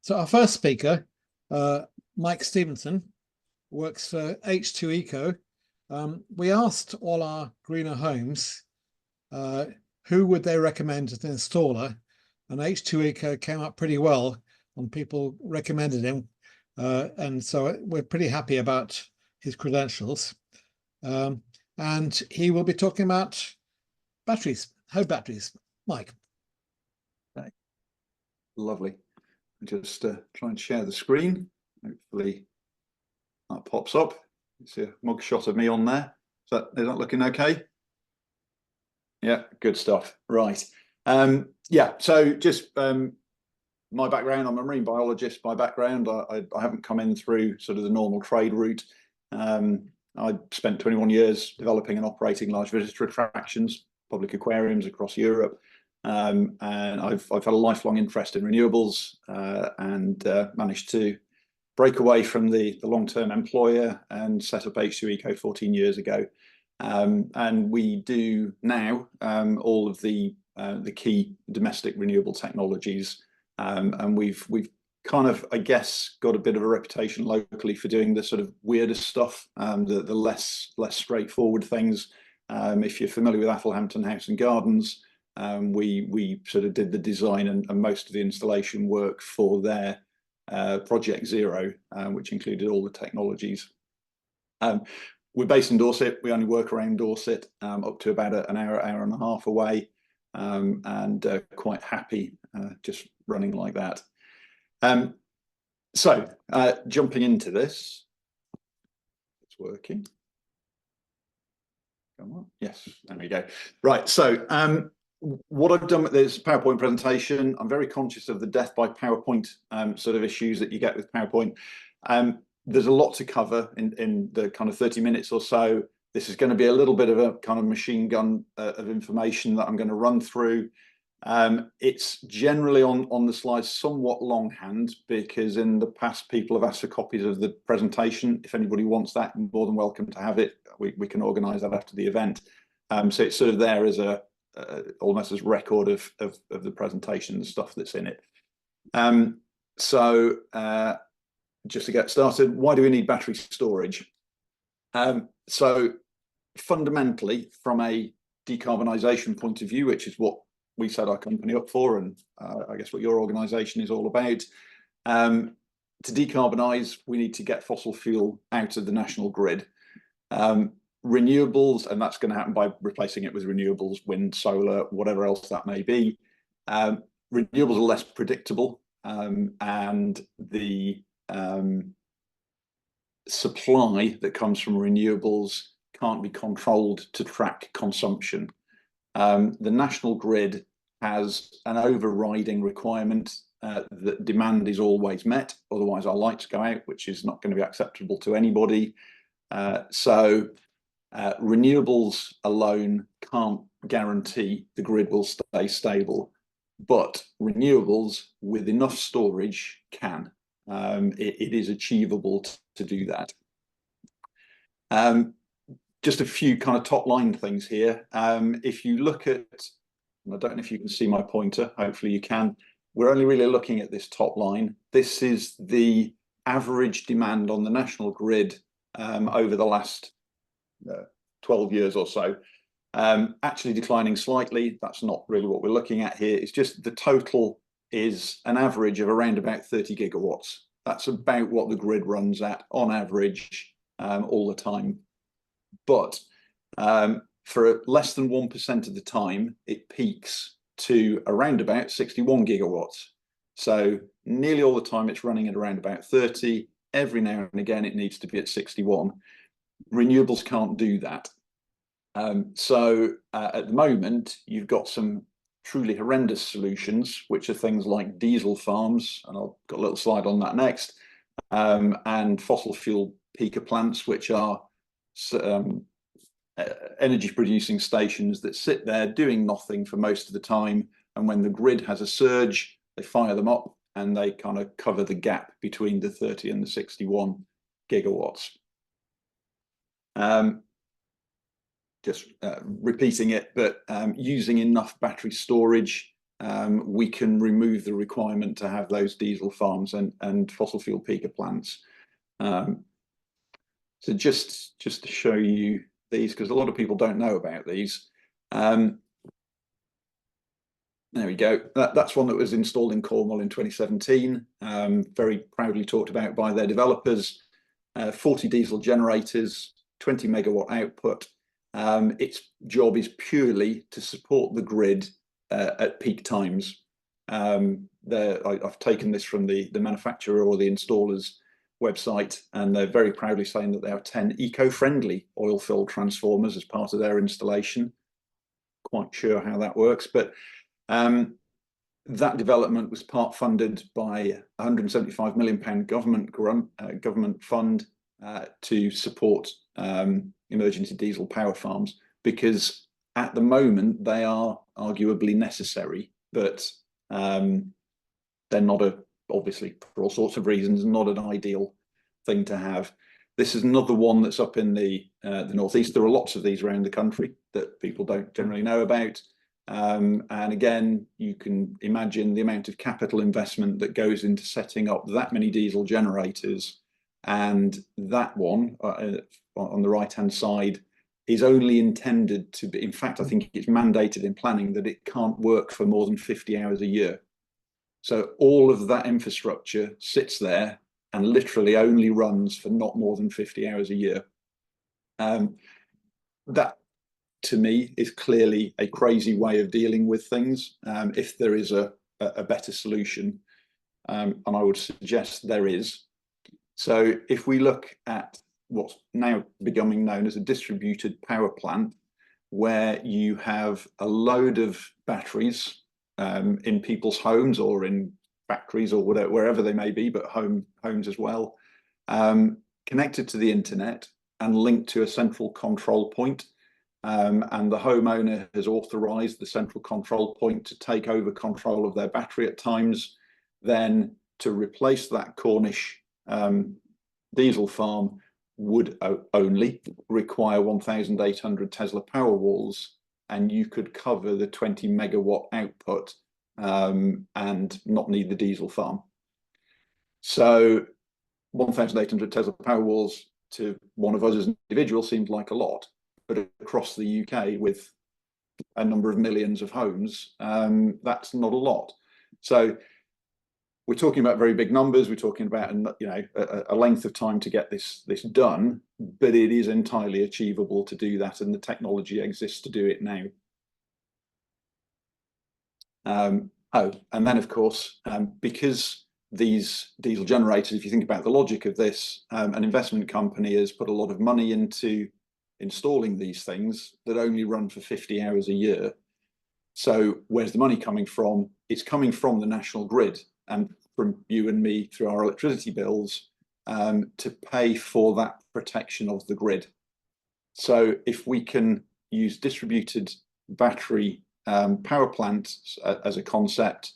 So our first speaker, Mike Stevenson, works for H2Eco. We asked all our greener homes who would they recommend as an installer, and H2Eco came up pretty well when people recommended him, and so we're pretty happy about his credentials. And he will be talking about batteries, home batteries. Mike. Okay. Lovely. Just try and share the screen. Hopefully that pops up. You see a mug shot of me on there. Is that looking okay? Yeah, good stuff. Right. Yeah, so just my background, I'm a marine biologist by background. I haven't come in through sort of the normal trade route. I spent 21 years developing and operating large visitor attractions, public aquariums across Europe. And I've had a lifelong interest in renewables and managed to break away from the long-term employer and set up H2Eco 14 years ago. And we do now all of the key domestic renewable technologies, and we've kind of, I guess, got a bit of a reputation locally for doing the sort of weirdest stuff, the less straightforward things. If you're familiar with Athelhampton House and Gardens, we sort of did the design and most of the installation work for their Project Zero, which included all the technologies. We're based in Dorset. We only work around Dorset, up to about an hour and a half away, and quite happy just running like that. So jumping into this, it's working. Come on. Yes, there we go. Right, so what I've done with this PowerPoint presentation, I'm very conscious of the death by PowerPoint sort of issues that you get with PowerPoint. There's a lot to cover in the kind of 30 minutes or so. This is going to be a little bit of a kind of machine gun of information that I'm going to run through. It's generally on the slides somewhat longhand, because in the past people have asked for copies of the presentation. If anybody wants that, you're more than welcome to have it. We can organise that after the event. So it's sort of there as a almost as record of the presentation, the stuff that's in it. So just to get started, why do we need battery storage? So fundamentally, from a decarbonisation point of view, which is what we set our company up for, and I guess what your organisation is all about, to decarbonise, we need to get fossil fuel out of the national grid. Renewables, and that's going to happen by replacing it with renewables, wind, solar, whatever else that may be. Renewables are less predictable, and the supply that comes from renewables can't be controlled to track consumption. The national grid has an overriding requirement that demand is always met, otherwise our lights go out, which is not going to be acceptable to anybody. So renewables alone can't guarantee the grid will stay stable, but renewables with enough storage can. It is achievable to do that. Just a few kind of top line things here. If you look at, I don't know if you can see my pointer, hopefully you can. We're only really looking at this top line. This is the average demand on the national grid over the last 12 years or so. Actually declining slightly. That's not really what we're looking at here. It's just the total is an average of around about 30 gigawatts. That's about what the grid runs at on average all the time. But for less than 1% of the time, it peaks to around about 61 gigawatts. So nearly all the time it's running at around about 30. Every now and again it needs to be at 61. Renewables can't do that. So at the moment, you've got some truly horrendous solutions, which are things like diesel farms, and I've got a little slide on that next, and fossil fuel peaker plants, which are energy producing stations that sit there doing nothing for most of the time, and when the grid has a surge, they fire them up and they kind of cover the gap between the 30 and the 61 gigawatts. Just repeating it, but using enough battery storage we can remove the requirement to have those diesel farms and fossil fuel peaker plants. So just to show you these, because a lot of people don't know about these. There we go. That's one that was installed in Cornwall in 2017. Very proudly talked about by their developers. 40 diesel generators, 20 megawatt output. Its job is purely to support the grid at peak times. I've taken this from the manufacturer or the installer's website, and they're very proudly saying that they have 10 eco-friendly oil-filled transformers as part of their installation. Quite sure how that works, but that development was part funded by £175 million government fund to support emergency diesel power farms, because at the moment they are arguably necessary, but they're not obviously for all sorts of reasons, not an ideal thing to have. This is another one that's up in the northeast. There are lots of these around the country that people don't generally know about. And again, you can imagine the amount of capital investment that goes into setting up that many diesel generators. And that one on the right-hand side is only intended to be, in fact, I think it's mandated in planning that it can't work for more than 50 hours a year. So all of that infrastructure sits there and literally only runs for not more than 50 hours a year. That, to me, is clearly a crazy way of dealing with things. If there is a better solution, and I would suggest there is. So if we look at what's now becoming known as a distributed power plant, where you have a load of batteries in people's homes or in factories or whatever, wherever they may be, but homes as well, connected to the internet and linked to a central control point. And the homeowner has authorized the central control point to take over control of their battery at times, then to replace that Cornish diesel farm would only require 1,800 Tesla Powerwalls, and you could cover the 20 megawatt output and not need the diesel farm. So 1,800 Tesla Powerwalls to one of us as an individual seems like a lot, but across the UK with a number of millions of homes, that's not a lot. So we're talking about very big numbers. We're talking about a length of time to get this done, but it is entirely achievable to do that, and the technology exists to do it now. And then of course, because these diesel generators, if you think about the logic of this, an investment company has put a lot of money into installing these things that only run for 50 hours a year. So where's the money coming from? It's coming from the national grid and from you and me through our electricity bills to pay for that protection of the grid. So if we can use distributed battery power plants as a concept,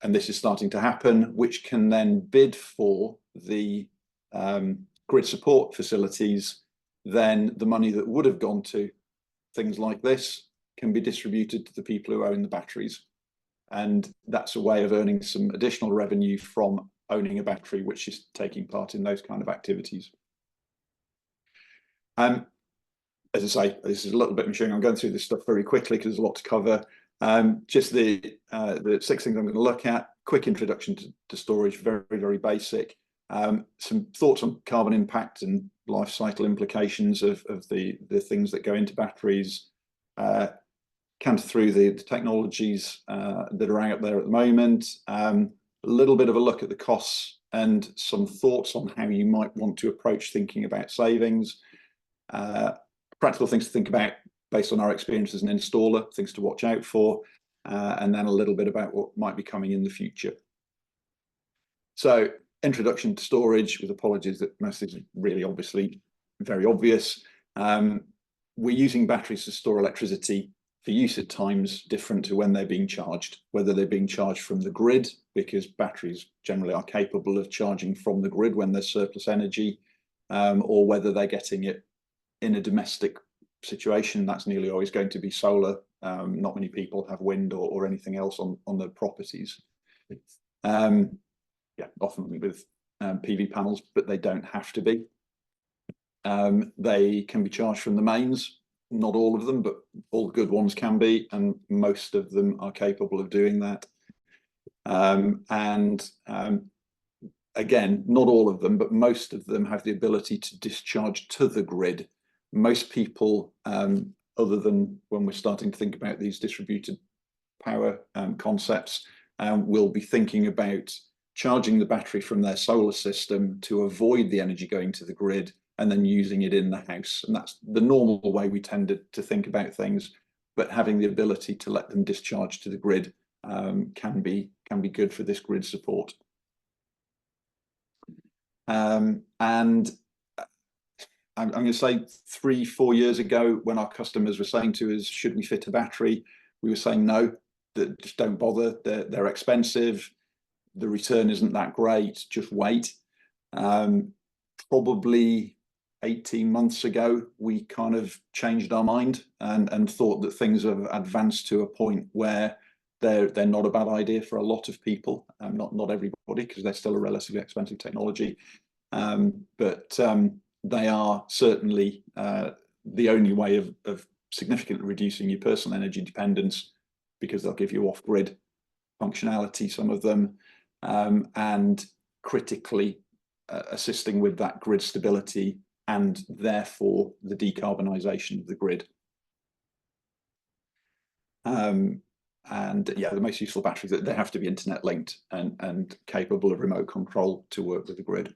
and this is starting to happen, which can then bid for the grid support facilities, then the money that would have gone to things like this can be distributed to the people who own the batteries. And that's a way of earning some additional revenue from owning a battery, which is taking part in those kind of activities. As I say, this is a little bit machine. I'm going through this stuff very quickly because there's a lot to cover. Just the 6 things I'm going to look at. Quick introduction to storage, very, very basic. Some thoughts on carbon impact and life cycle implications of the things that go into batteries. Canter through the technologies that are out there at the moment. A little bit of a look at the costs and some thoughts on how you might want to approach thinking about savings. Practical things to think about based on our experience as an installer, things to watch out for, and then a little bit about what might be coming in the future. So, introduction to storage, with apologies that most of these are really obviously very obvious. We're using batteries to store electricity for use at times different to when they're being charged, whether they're being charged from the grid, because batteries generally are capable of charging from the grid when there's surplus energy, or whether they're getting it in a domestic situation. That's nearly always going to be solar Not many people have wind or anything else on their properties. Yeah, often with PV panels, but they don't have to be. They can be charged from the mains. Not all of them, but all the good ones can be, and most of them are capable of doing that. Again, not all of them, but most of them have the ability to discharge to the grid. Most people, other than when we're starting to think about these distributed power concepts, will be thinking about charging the battery from their solar system to avoid the energy going to the grid, and then using it in the house. And that's the normal way we tend to think about things, but having the ability to let them discharge to the grid can be good for this grid support. And I'm going to say 3-4 years ago, when our customers were saying to us, should we fit a battery? We were saying no, that just don't bother. They're expensive. The return isn't that great. Just wait. Probably 18 months ago, we kind of changed our mind and thought that things have advanced to a point where they're not a bad idea for a lot of people. Not everybody, because they're still a relatively expensive technology, but they are certainly the only way of significantly reducing your personal energy dependence, because they'll give you off-grid functionality, some of them, and critically assisting with that grid stability and therefore the decarbonisation of the grid. And yeah, the most useful batteries, that they have to be internet linked and capable of remote control to work with the grid.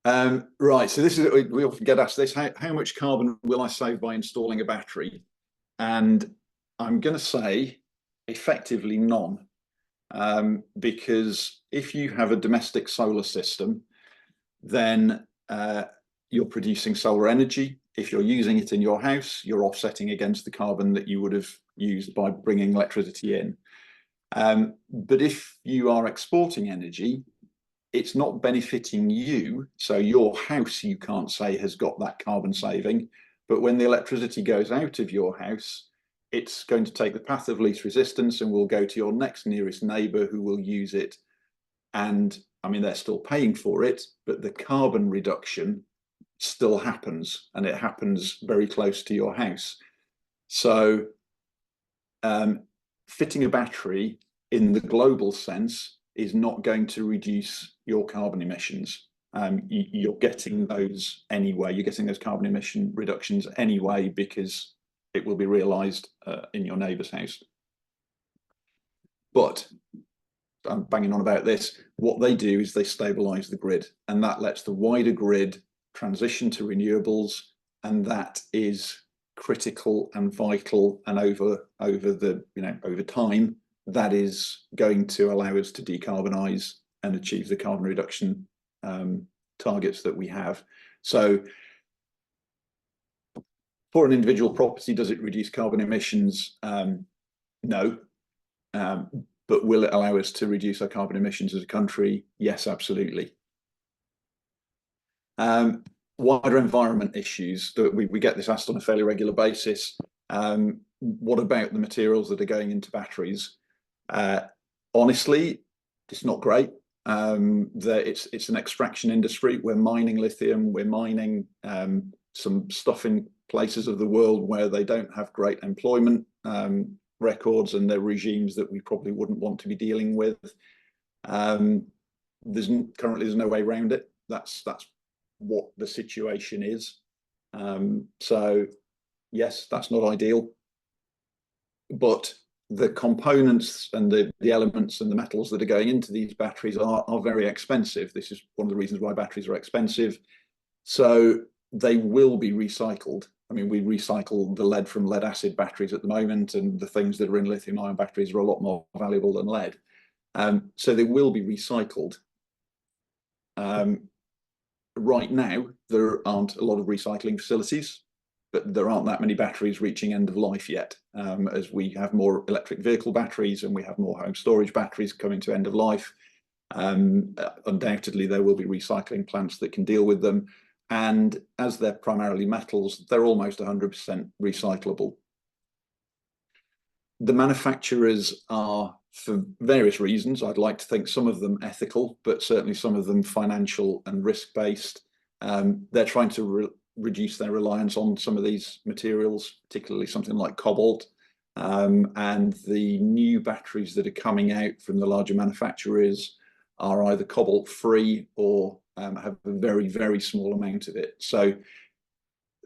Right, so this is, we often get asked this, how much carbon will I save by installing a battery? And I'm going to say effectively none, because if you have a domestic solar system, then you're producing solar energy. If you're using it in your house, you're offsetting against the carbon that you would have used by bringing electricity in. But if you are exporting energy, it's not benefiting you. So your house, you can't say, has got that carbon saving. But when the electricity goes out of your house, it's going to take the path of least resistance and will go to your next nearest neighbour who will use it. And I mean, they're still paying for it, but the carbon reduction still happens, and it happens very close to your house. So fitting a battery in the global sense is not going to reduce your carbon emissions. You're getting those anyway. You're getting those carbon emission reductions anyway, because it will be realised in your neighbour's house. But I'm banging on about this. What they do is they stabilise the grid, and that lets the wider grid transition to renewables, and that is critical and vital. And over time, that is going to allow us to decarbonise and achieve the carbon reduction targets that we have. So for an individual property, does it reduce carbon emissions? No. But will it allow us to reduce our carbon emissions as a country? Yes, absolutely. Wider environment issues, that we get this asked on a fairly regular basis. What about the materials that are going into batteries? Honestly, it's not great. It's an extraction industry. We're mining lithium. We're mining some stuff in places of the world where they don't have great employment records, and they're regimes that we probably wouldn't want to be dealing with. Currently there's no way around it. That's what the situation is. So yes, that's not ideal, but the components and the elements and the metals that are going into these batteries are very expensive. This is one of the reasons why batteries are expensive. So they will be recycled. I mean, we recycle the lead from lead acid batteries at the moment, and the things that are in lithium ion batteries are a lot more valuable than lead. So they will be recycled. Right now, there aren't a lot of recycling facilities, but there aren't that many batteries reaching end of life yet. As we have more electric vehicle batteries and we have more home storage batteries coming to end of life, undoubtedly there will be recycling plants that can deal with them. And as they're primarily metals, they're almost 100% recyclable. The manufacturers are, for various reasons, I'd like to think some of them ethical, but certainly some of them financial and risk-based. They're trying to reduce their reliance on some of these materials, particularly something like cobalt. And the new batteries that are coming out from the larger manufacturers are either cobalt free or have a very, very small amount of it. So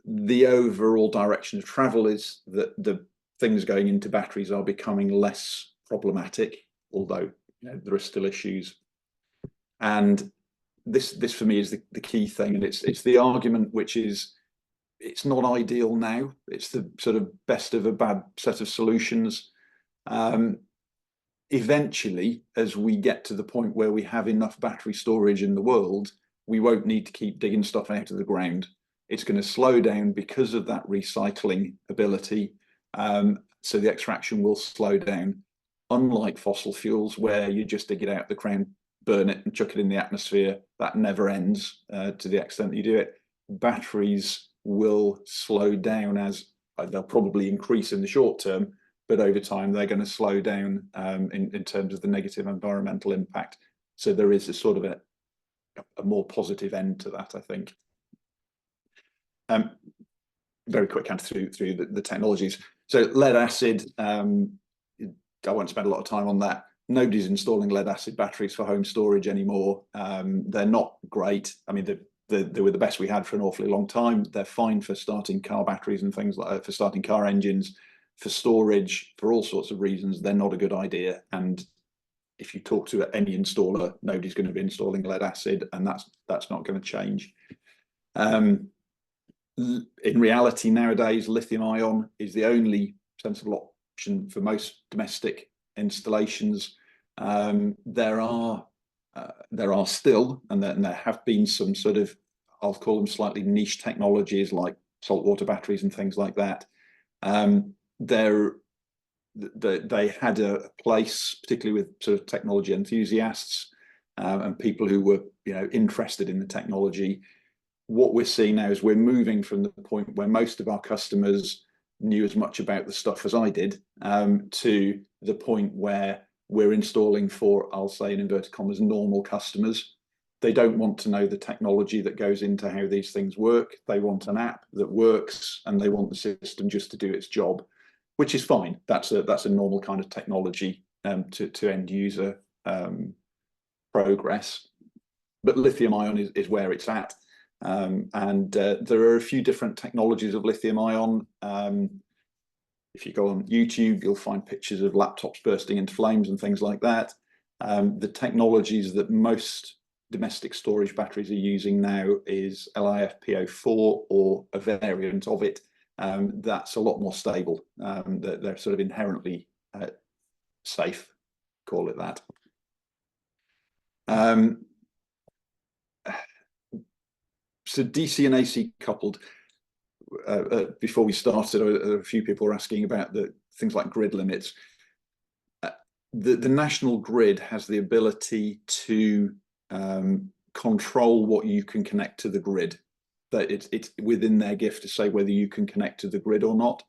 the overall direction of travel is that the things going into batteries are becoming less problematic, although there are still issues. And this for me is the key thing, and it's the argument which is, it's not ideal now. It's the sort of best of a bad set of solutions. Eventually, as we get to the point where we have enough battery storage in the world, we won't need to keep digging stuff out of the ground. It's going to slow down because of that recycling ability. So the extraction will slow down, unlike fossil fuels, where you just dig it out of the ground, burn it and chuck it in the atmosphere. That never ends to the extent that you do it. Batteries will slow down, as they'll probably increase in the short term, but over time they're going to slow down in terms of the negative environmental impact. So there is a sort of a more positive end to that, I think. Very quick hand through the technologies. So lead acid, I won't spend a lot of time on that. Nobody's installing lead acid batteries for home storage anymore. They're not great. I mean, they were the best we had for an awfully long time. They're fine for starting car batteries and things like that, for starting car engines. For storage, for all sorts of reasons, they're not a good idea. And if you talk to any installer, nobody's going to be installing lead acid, and that's not going to change. In reality, nowadays, lithium ion is the only sensible option for most domestic installations. There are still, and there have been some sort of, I'll call them slightly niche technologies like saltwater batteries and things like that. They had a place, particularly with sort of technology enthusiasts and people who were, interested in the technology. What we're seeing now is we're moving from the point where most of our customers knew as much about the stuff as I did, to the point where we're installing for, I'll say in inverted commas, normal customers. They don't want to know the technology that goes into how these things work. They want an app that works, and they want the system just to do its job, which is fine. That's a normal kind of technology to end user progress. But lithium ion is where it's at. And there are a few different technologies of lithium ion. If you go on YouTube, you'll find pictures of laptops bursting into flames and things like that. The technologies that most domestic storage batteries are using now is LiFePO4 or a variant of it. That's a lot more stable. They're sort of inherently safe, call it that. So DC and AC coupled. Before we started, a few people were asking about the things like grid limits. The national grid has the ability to control what you can connect to the grid. That it's within their gift to say whether you can connect to the grid or not,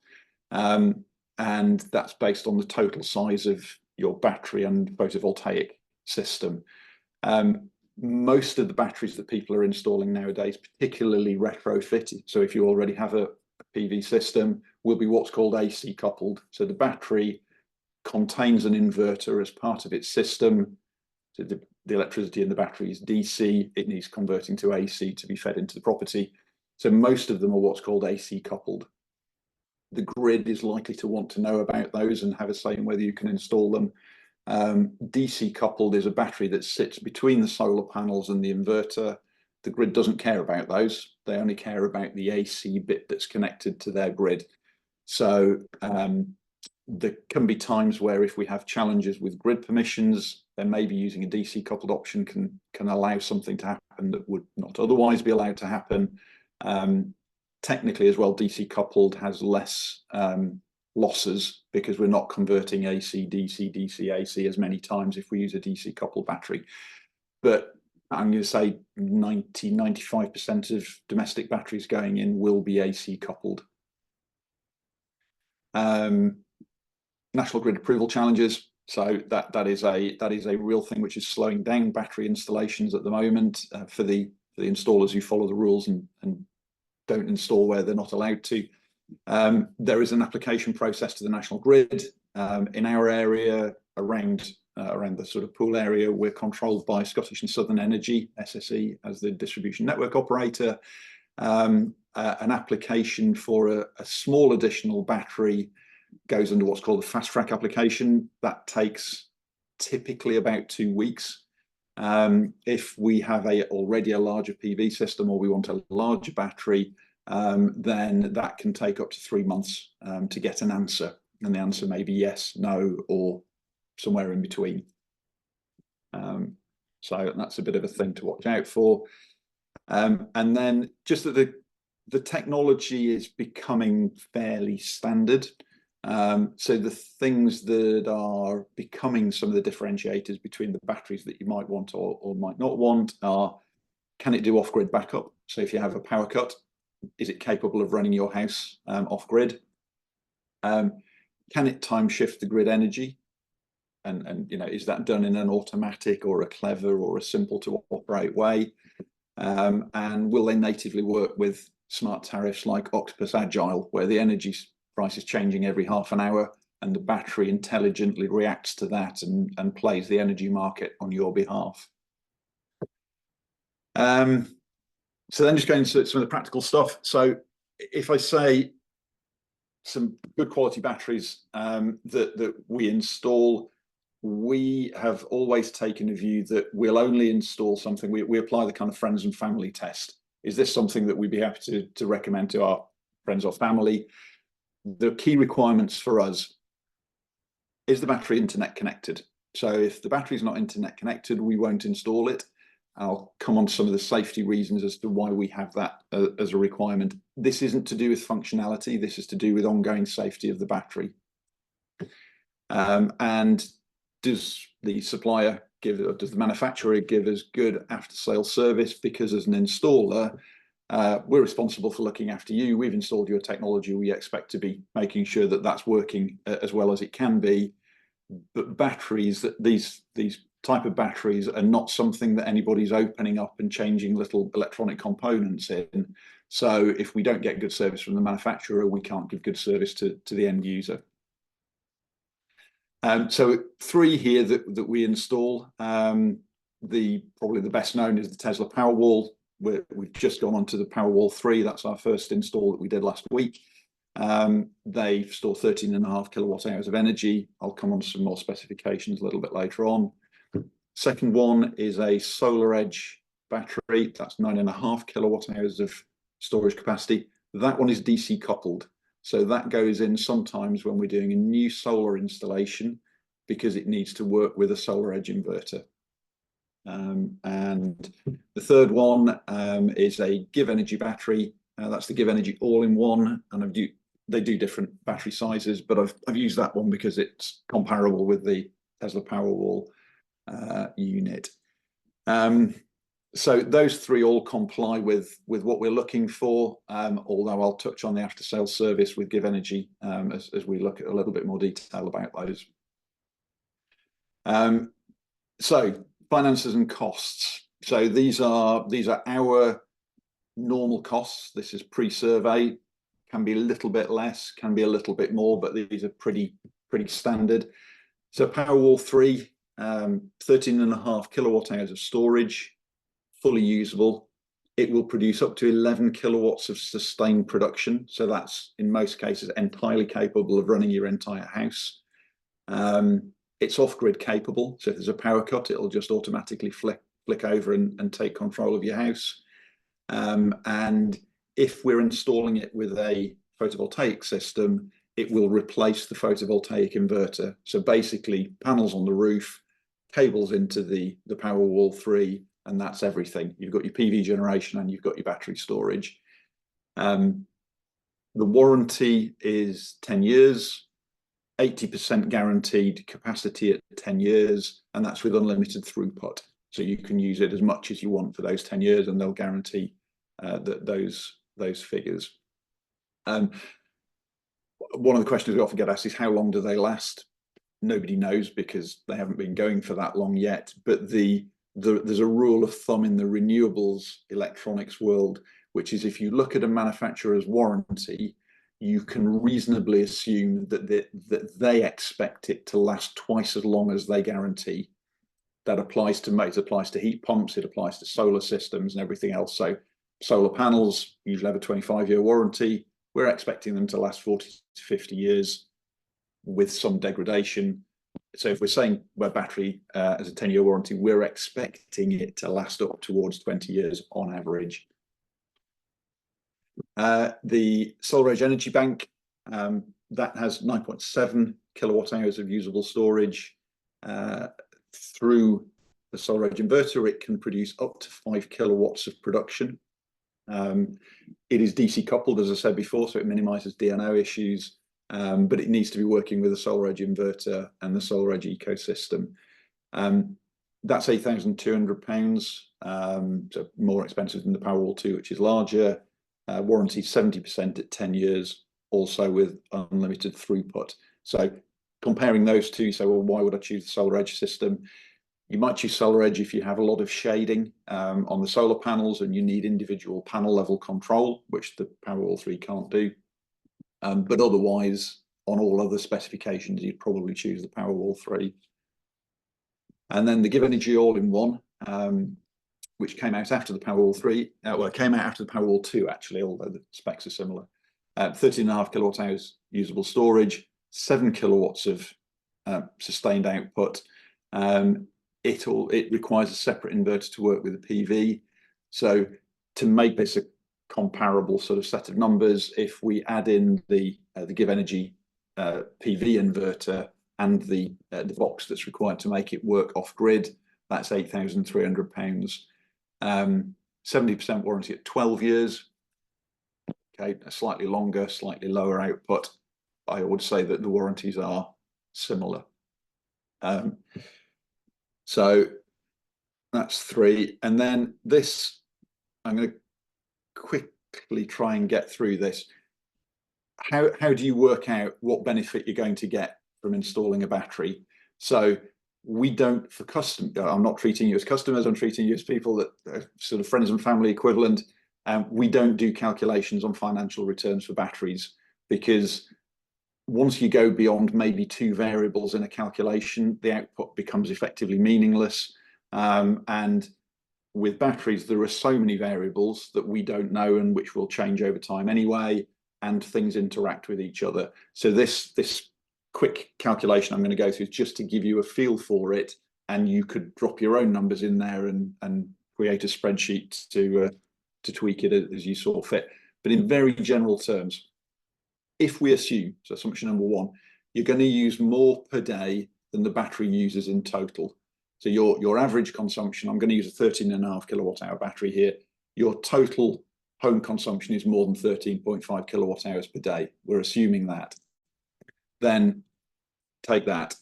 and that's based on the total size of your battery and photovoltaic system. Most of the batteries that people are installing nowadays, particularly retrofitted, so if you already have a PV system, will be what's called AC coupled. So the battery contains an inverter as part of its system. So the electricity in the battery is DC. It needs converting to AC to be fed into the property. So most of them are what's called AC coupled. The grid is likely to want to know about those and have a say in whether you can install them. DC coupled is a battery that sits between the solar panels and the inverter. The grid doesn't care about those. They only care about the AC bit that's connected to their grid. So there can be times where if we have challenges with grid permissions, then maybe using a DC coupled option can allow something to happen that would not otherwise be allowed to happen. Technically as well, DC coupled has less losses because we're not converting AC, DC, DC, AC as many times if we use a DC coupled battery. But I'm going to say 95% of domestic batteries going in will be AC coupled. National grid approval challenges. So that is a real thing which is slowing down battery installations at the moment for the installers who follow the rules and don't install where they're not allowed to. There is an application process to the national grid. In our area around the sort of Poole area, we're controlled by Scottish and Southern Energy, SSE, as the distribution network operator. An application for a small additional battery goes under what's called a fast track application. That takes typically about 2 weeks. If we have already a larger PV system or we want a larger battery, then that can take up to 3 months to get an answer. And the answer may be yes, no, or somewhere in between. So that's a bit of a thing to watch out for. And then just that the technology is becoming fairly standard. So the things that are becoming some of the differentiators between the batteries that you might want or might not want are, can it do off-grid backup? So if you have a power cut, is it capable of running your house off-grid? Can it time shift the grid energy? And you know, is that done in an automatic or a clever or a simple to operate way? And will they natively work with smart tariffs like Octopus Agile, where the energy price is changing every half an hour and the battery intelligently reacts to that and plays the energy market on your behalf? So then just going into some of the practical stuff. So if I say some good quality batteries that we install, we have always taken a view that we'll only install something, we apply the kind of friends and family test. Is this something that we'd be happy to recommend to our friends or family? The key requirements for us: is the battery internet connected? So if the battery is not internet connected, we won't install it. I'll come on to some of the safety reasons as to why we have that as a requirement. This isn't to do with functionality. This is to do with ongoing safety of the battery. And does the supplier does the manufacturer give us good after-sales service? Because as an installer, we're responsible for looking after you. We've installed your technology. We expect to be making sure that that's working as well as it can be. But batteries, these type of batteries are not something that anybody's opening up and changing little electronic components in. So if we don't get good service from the manufacturer, we can't give good service to the end user. So 3 here that we install. Probably the best known is the Tesla Powerwall. We've just gone on to the Powerwall 3. That's our first install that we did last week. They store 13.5 kilowatt hours of energy. I'll come on to some more specifications a little bit later on. Second one is a SolarEdge battery. That's 9.5 kilowatt hours of storage capacity. That one is DC coupled. So that goes in sometimes when we're doing a new solar installation because it needs to work with a SolarEdge inverter. And the third one is a Give Energy battery. That's the Give Energy all-in-one, and they do different battery sizes, but I've used that one because it's comparable with the Tesla Powerwall unit. So those 3 all comply with what we're looking for, although I'll touch on the after-sales service with Give Energy as we look at a little bit more detail about those. So finances and costs. So these are our normal costs. This is pre-survey. Can be a little bit less, can be a little bit more, but these are pretty standard. So Powerwall 3, 13.5 kilowatt hours of storage, fully usable. It will produce up to 11 kilowatts of sustained production. So that's in most cases entirely capable of running your entire house. It's off-grid capable. So if there's a power cut, it'll just automatically flick over and take control of your house. And if we're installing it with a photovoltaic system, it will replace the photovoltaic inverter. So basically panels on the roof, cables into the Powerwall 3, and that's everything. You've got your PV generation and you've got your battery storage. The warranty is 10 years, 80% guaranteed capacity at 10 years, and that's with unlimited throughput. So you can use it as much as you want for those 10 years, and they'll guarantee that those figures. One of the questions we often get asked is, how long do they last? Nobody knows, because they haven't been going for that long yet. But there's a rule of thumb in the renewables electronics world, which is if you look at a manufacturer's warranty, you can reasonably assume that they expect it to last twice as long as they guarantee. That applies to it applies to heat pumps, it applies to solar systems and everything else. So solar panels usually have a 25-year warranty. We're expecting them to last 40 to 50 years with some degradation. So if we're saying where battery has a 10-year warranty, we're expecting it to last up towards 20 years on average. The SolarEdge Energy Bank, that has 9.7 kilowatt hours of usable storage. Through the SolarEdge inverter, it can produce up to 5 kilowatts of production. It is DC coupled, as I said before, so it minimizes DNO issues, but it needs to be working with the SolarEdge inverter and the SolarEdge ecosystem. That's £8,200, so more expensive than the Powerwall 2, which is larger. Warranty 70% at 10 years, also with unlimited throughput. So comparing those two, so well, why would I choose the SolarEdge system? You might choose SolarEdge if you have a lot of shading on the solar panels and you need individual panel level control, which the Powerwall 3 can't do. But otherwise, on all other specifications, you'd probably choose the Powerwall 3. And then the Give Energy All-in-One, which came out after the Powerwall 3. Well, it came out after the Powerwall 2, actually, although the specs are similar. 13.5 kilowatt hours usable storage, 7 kilowatts of sustained output. It requires a separate inverter to work with the PV. So to make this a comparable sort of set of numbers, if we add in the Give Energy PV inverter and the box that's required to make it work off grid, that's £8,300. 70% warranty at 12 years. Okay, a slightly longer, slightly lower output. I would say that the warranties are similar. So that's 3. And then this, I'm going to quickly try and get through this. How do you work out what benefit you're going to get from installing a battery? So we don't, for custom, I'm not treating you as customers, I'm treating you as people that are sort of friends and family equivalent. We don't do calculations on financial returns for batteries, because once you go beyond maybe 2 variables in a calculation, the output becomes effectively meaningless. And with batteries, there are so many variables that we don't know and which will change over time anyway, and things interact with each other. So this quick calculation I'm going to go through is just to give you a feel for it, and you could drop your own numbers in there and create a spreadsheet to tweak it as you saw fit. But in very general terms, if we assume, so assumption number 1, you're going to use more per day than the battery uses in total. So your average consumption, I'm going to use a 13.5 kilowatt hour battery here. Your total home consumption is more than 13.5 kilowatt hours per day. We're assuming that. Then take that.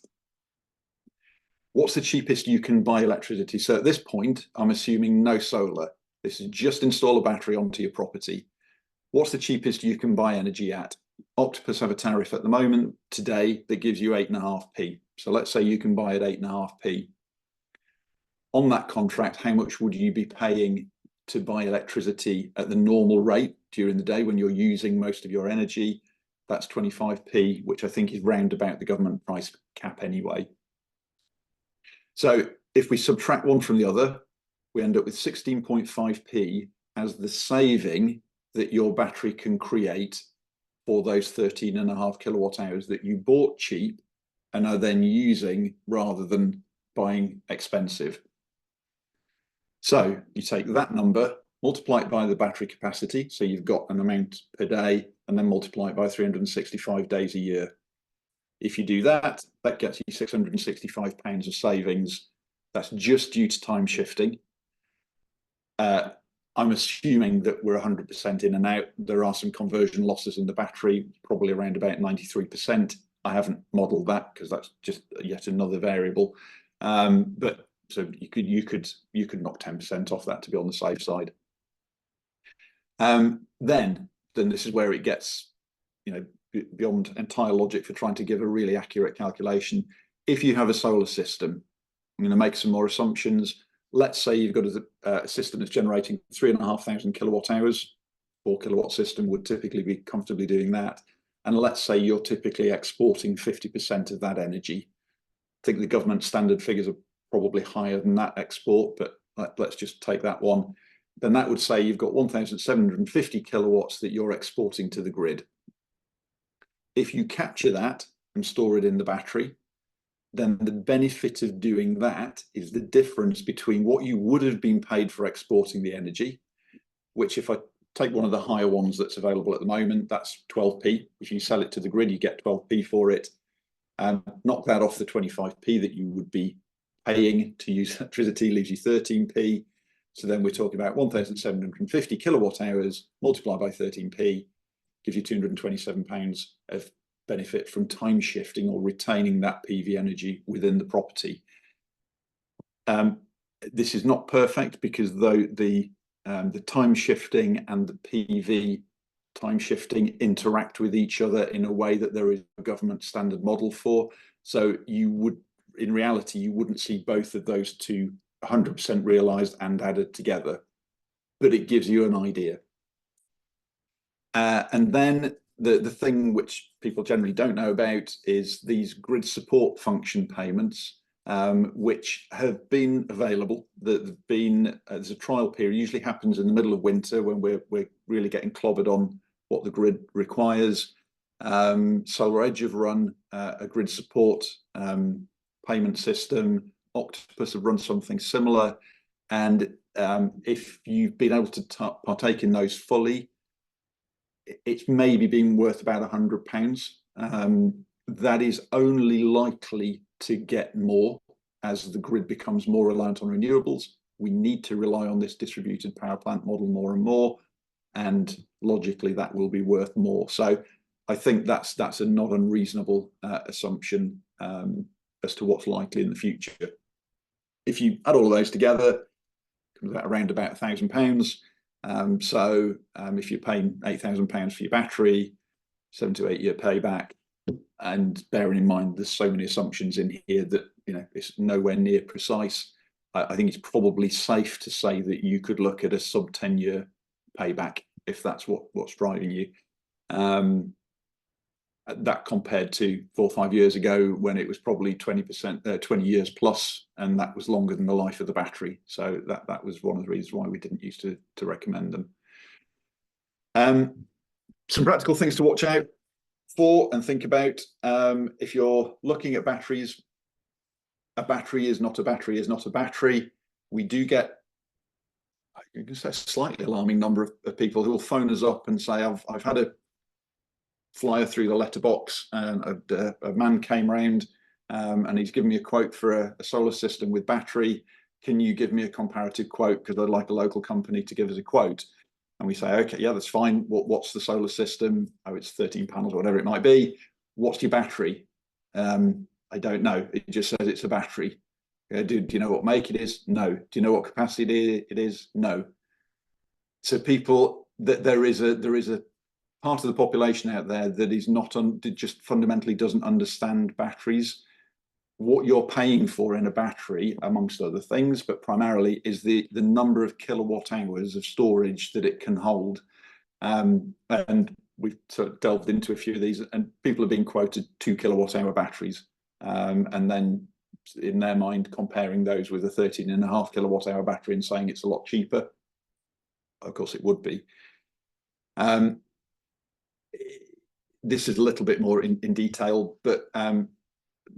What's the cheapest you can buy electricity? So at this point, I'm assuming no solar. This is just install a battery onto your property. What's the cheapest you can buy energy at? Octopus have a tariff at the moment today that gives you 8.5p. So let's say you can buy at 8.5p. On that contract, how much would you be paying to buy electricity at the normal rate during the day when you're using most of your energy? That's 25p, which I think is round about the government price cap anyway. So if we subtract one from the other, we end up with 16.5p as the saving that your battery can create for those 13.5 kilowatt hours that you bought cheap and are then using rather than buying expensive. So you take that number, multiply it by the battery capacity, so you've got an amount per day, and then multiply it by 365 days a year. If you do that, that gets you £665 of savings. That's just due to time shifting. I'm assuming that we're 100% in and out. There are some conversion losses in the battery, probably around about 93%. I haven't modeled that because that's just yet another variable. But So you could knock 10% off that to be on the safe side. Then this is where it gets, beyond entire logic for trying to give a really accurate calculation. If you have a solar system, I'm going to make some more assumptions. Let's say you've got a system that's generating 3,500 kilowatt hours. 4 kilowatt system would typically be comfortably doing that. And let's say you're typically exporting 50% of that energy. I think the government standard figures are probably higher than that export, but let's just take that one. Then that would say you've got 1,750 kilowatts that you're exporting to the grid. If you capture that and store it in the battery, then the benefit of doing that is the difference between what you would have been paid for exporting the energy, which, if I take one of the higher ones that's available at the moment, that's 12p. If you sell it to the grid, you get 12p for it. Knock that off the 25p that you would be paying to use electricity, leaves you 13p. So then we're talking about 1,750 kilowatt hours multiplied by 13p, gives you £227 of benefit from time shifting or retaining that PV energy within the property. This is not perfect, because though the time shifting and the PV time shifting interact with each other in a way that there is a government standard model for. So you would, in reality, you wouldn't see both of those two 100% realized and added together, but it gives you an idea. And then the thing which people generally don't know about is these grid support function payments, which have been available. There's a trial period, usually happens in the middle of winter when we're really getting clobbered on what the grid requires. SolarEdge have run a grid support payment system. Octopus have run something similar, and if you've been able to partake in those fully, it's maybe been worth about £100. That is only likely to get more as the grid becomes more reliant on renewables. We need to rely on this distributed power plant model more and more, and logically that will be worth more. So I think that's a not unreasonable assumption as to what's likely in the future. If you add all of those together, it comes out around about £1,000. If you're paying £8,000 for your battery, 7 to 8 year payback, and bearing in mind there's so many assumptions in here that it's nowhere near precise, I think it's probably safe to say that you could look at a sub 10-year payback if that's what's driving you. That compared to 4 or 5 years ago when it was probably 20 years plus, and that was longer than the life of the battery. So that was one of the reasons why we didn't used to recommend them. Some practical things to watch out for and think about. If you're looking at batteries, a battery is not a battery is not a battery. We do get, I can say, a slightly alarming number of people who will phone us up and say, I've had a flyer through the letterbox, and a man came round and he's given me a quote for a solar system with battery. Can you give me a comparative quote, because I'd like a local company to give us a quote? And we say, okay, yeah, that's fine. What's the solar system? Oh, it's 13 panels or whatever it might be. What's your battery? I don't know. It just says it's a battery. Do you know what make it is? No. Do you know what capacity it is? No. So people, there is a part of the population out there that is just fundamentally doesn't understand batteries. What you're paying for in a battery, amongst other things, but primarily, is the number of kilowatt hours of storage that it can hold. And we've sort of delved into a few of these, and people are being quoted 2 kilowatt hour batteries, and then in their mind comparing those with a 13.5 kilowatt hour battery and saying it's a lot cheaper. Of course it would be. This is a little bit more in detail, but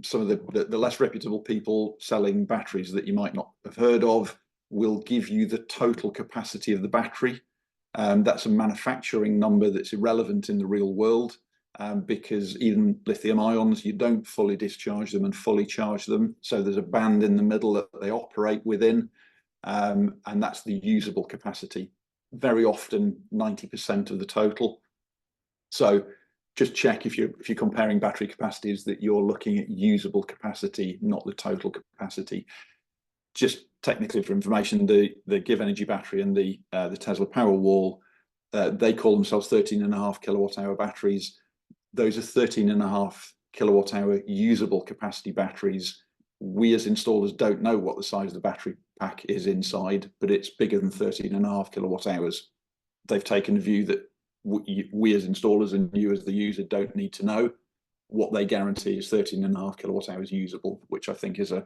some of the less reputable people selling batteries that you might not have heard of will give you the total capacity of the battery. That's a manufacturing number that's irrelevant in the real world, because even lithium ions, you don't fully discharge them and fully charge them. So there's a band in the middle that they operate within, and that's the usable capacity. Very often 90% of the total. So just check if you're comparing battery capacities that you're looking at usable capacity, not the total capacity. just technically for information, the Give Energy battery and the Tesla Powerwall, they call themselves 13.5 kilowatt hour batteries. Those are 13.5 kilowatt hour usable capacity batteries. We as installers don't know what the size of the battery pack is inside, but it's bigger than 13.5 kilowatt hours. They've taken the view that we as installers and you as the user don't need to know. What they guarantee is 13.5 kilowatt hours usable, which I think is a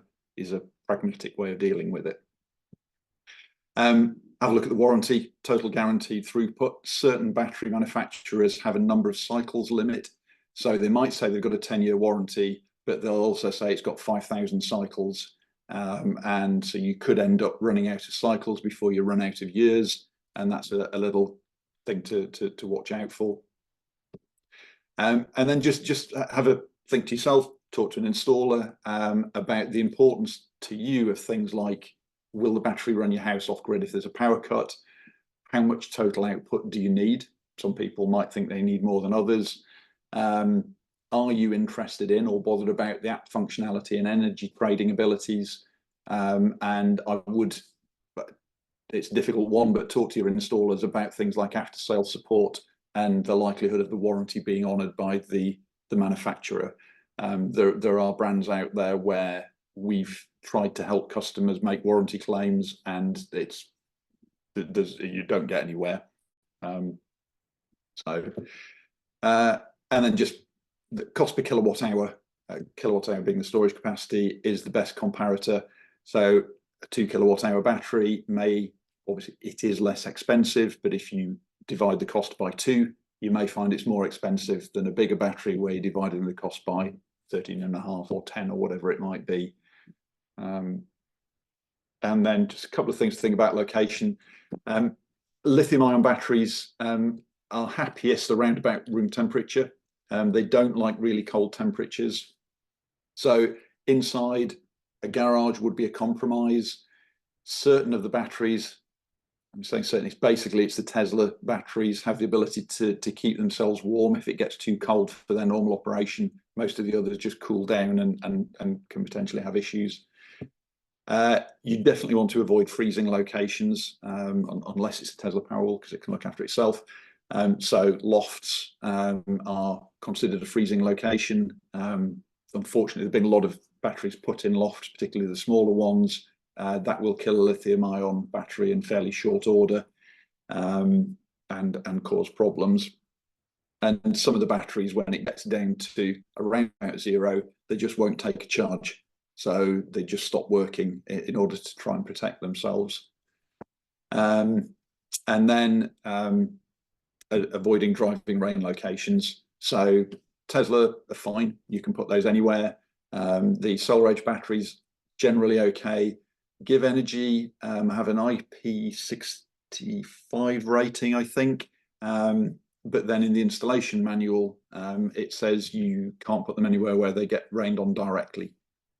pragmatic way of dealing with it. Have a look at the warranty, total guaranteed throughput. Certain battery manufacturers have a number of cycles limit. So they might say they've got a 10-year warranty, but they'll also say it's got 5,000 cycles. And so you could end up running out of cycles before you run out of years. And that's a little thing to watch out for. And then just have a think to yourself, talk to an installer about the importance to you of things like, will the battery run your house off grid if there's a power cut? How much total output do you need? Some people might think they need more than others. Are you interested in or bothered about the app functionality and energy trading abilities? And I would, it's a difficult one, but talk to your installers about things like after sales support and the likelihood of the warranty being honoured by the manufacturer. There are brands out there where we've tried to help customers make warranty claims, and you don't get anywhere. And then just the cost per kilowatt hour being the storage capacity, is the best comparator. So a 2 kilowatt hour battery obviously it is less expensive, but if you divide the cost by 2, you may find it's more expensive than a bigger battery where you're dividing the cost by 13.5 or 10 or whatever it might be. And then just a couple of things to think about location. Lithium-ion batteries are happiest around about room temperature. They don't like really cold temperatures. So inside a garage would be a compromise. Certain of the batteries, I'm saying certainly, basically it's the Tesla batteries, have the ability to keep themselves warm if it gets too cold for their normal operation. Most of the others just cool down and can potentially have issues. You definitely want to avoid freezing locations unless it's a Tesla Powerwall, because it can look after itself. So lofts are considered a freezing location. Unfortunately, there's been a lot of batteries put in lofts, particularly the smaller ones. That will kill a lithium-ion battery in fairly short order and cause problems. And some of the batteries, when it gets down to around about 0, they just won't take a charge. So they just stop working in order to try and protect themselves. And then avoiding driving rain locations. So Tesla are fine. You can put those anywhere. The SolarEdge batteries, generally okay. Give Energy have an IP65 rating, I think. But then in the installation manual, it says you can't put them anywhere where they get rained on directly,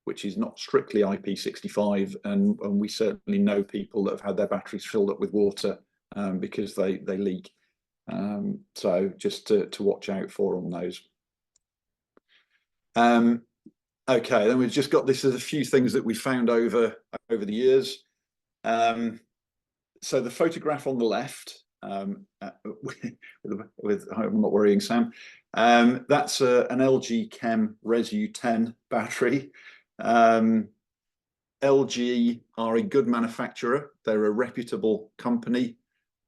which is not strictly IP65. And we certainly know people that have had their batteries filled up with water because they leak. So just to watch out for on those. Okay, then we've just got this as a few things that we found over the years. So the photograph on the left, I'm not worrying Sam, that's an LG Chem Resu 10 battery. LG are a good manufacturer. They're a reputable company.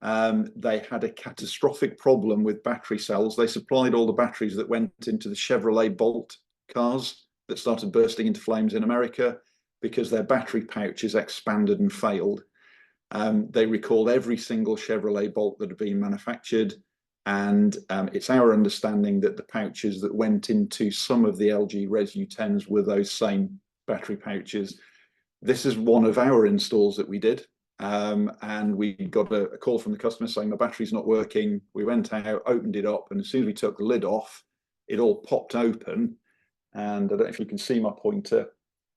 They had a catastrophic problem with battery cells. They supplied all the batteries that went into the Chevrolet Bolt cars that started bursting into flames in America because their battery pouches expanded and failed. They recalled every single Chevrolet Bolt that had been manufactured, and it's our understanding that the pouches that went into some of the LG Resu 10s were those same battery pouches. This is one of our installs that we did, and we got a call from the customer saying the battery's not working. We went out, opened it up, and as soon as we took the lid off, it all popped open. And I don't know if you can see my pointer.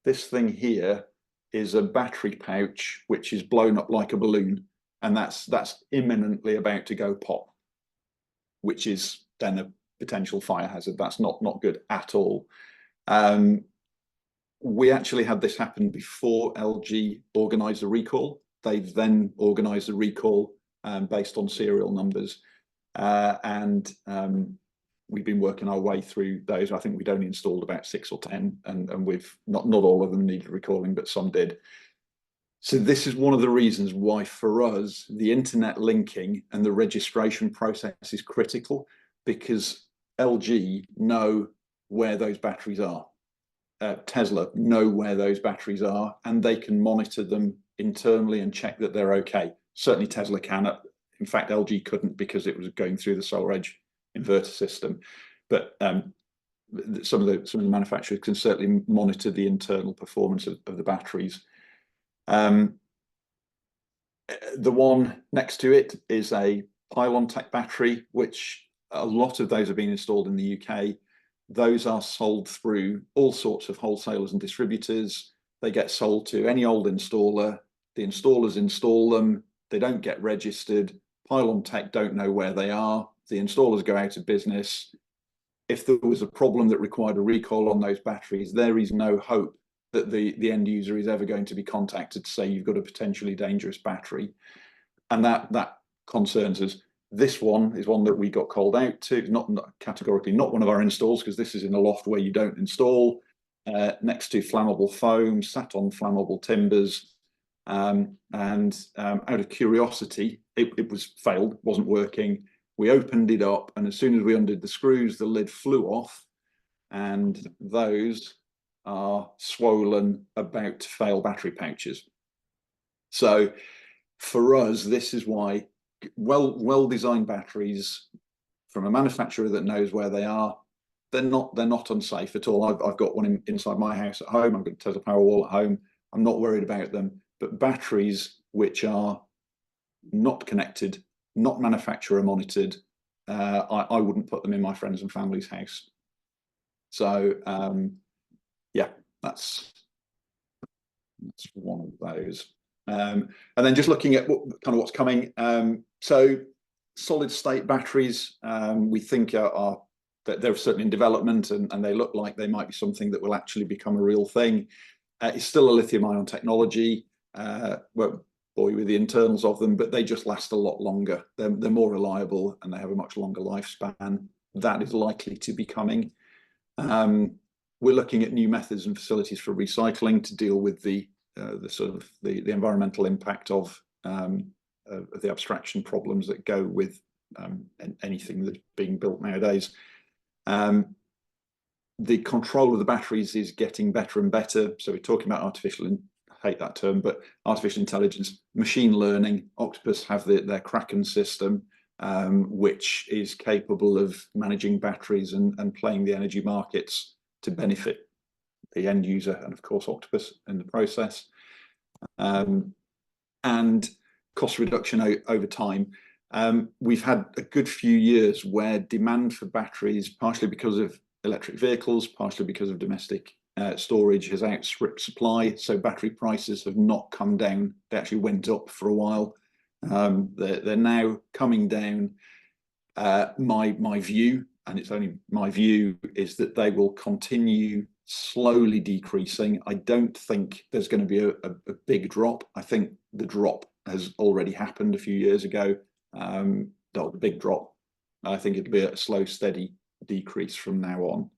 This thing here is a battery pouch which is blown up like a balloon, and that's imminently about to go pop, which is then a potential fire hazard. That's not good at all. We actually had this happen before LG organised a recall. They've then organised a recall based on serial numbers, and we've been working our way through those. I think we'd only installed about 6 or 10, and we've not all of them needed recalling, but some did. So this is one of the reasons why, for us, the internet linking and the registration process is critical, because LG know where those batteries are. Tesla know where those batteries are, and they can monitor them internally and check that they're okay. Certainly Tesla can. In fact, LG couldn't because it was going through the SolarEdge inverter system. But some of the manufacturers can certainly monitor the internal performance of the batteries. The one next to it is a PylonTech battery, which a lot of those have been installed in the UK. Those are sold through all sorts of wholesalers and distributors. They get sold to any old installer. The installers install them. They don't get registered. PylonTech don't know where they are. The installers go out of business. If there was a problem that required a recall on those batteries, there is no hope that the end user is ever going to be contacted to say you've got a potentially dangerous battery. And that concerns us. This one is one that we got called out to, not categorically not one of our installs, because this is in a loft where you don't install, next to flammable foam, sat on flammable timbers. And out of curiosity, it was failed, wasn't working. We opened it up, and as soon as we undid the screws, the lid flew off, and those are swollen, about to fail battery pouches. So for us, this is why well-designed batteries from a manufacturer that knows where they are, they're not unsafe at all. I've got one inside my house at home. I've got a Tesla Powerwall at home. I'm not worried about them. But batteries which are not connected, not manufacturer monitored, I wouldn't put them in my friends and family's house. So yeah, that's one of those. And then just looking at what's coming. So solid state batteries, we think that they're certainly in development, and they look like they might be something that will actually become a real thing. It's still a lithium ion technology. Won't bore you with the internals of them, but they just last a lot longer. They're more reliable, and they have a much longer lifespan. That is likely to be coming. We're looking at new methods and facilities for recycling to deal with the environmental impact of the abstraction problems that go with anything that's being built nowadays. The control of the batteries is getting better and better. So we're talking about I hate that term, but artificial intelligence, machine learning. Octopus have their Kraken system, which is capable of managing batteries and playing the energy markets to benefit the end user, and of course Octopus in the process. And cost reduction over time. We've had a good few years where demand for batteries, partially because of electric vehicles, partially because of domestic storage, has outstripped supply. So battery prices have not come down. They actually went up for a while. They're now coming down. My view, and it's only my view, is that they will continue slowly decreasing. I don't think there's going to be a big drop. I think the drop has already happened a few years ago. The big drop. I think it'll be a slow, steady decrease from now on.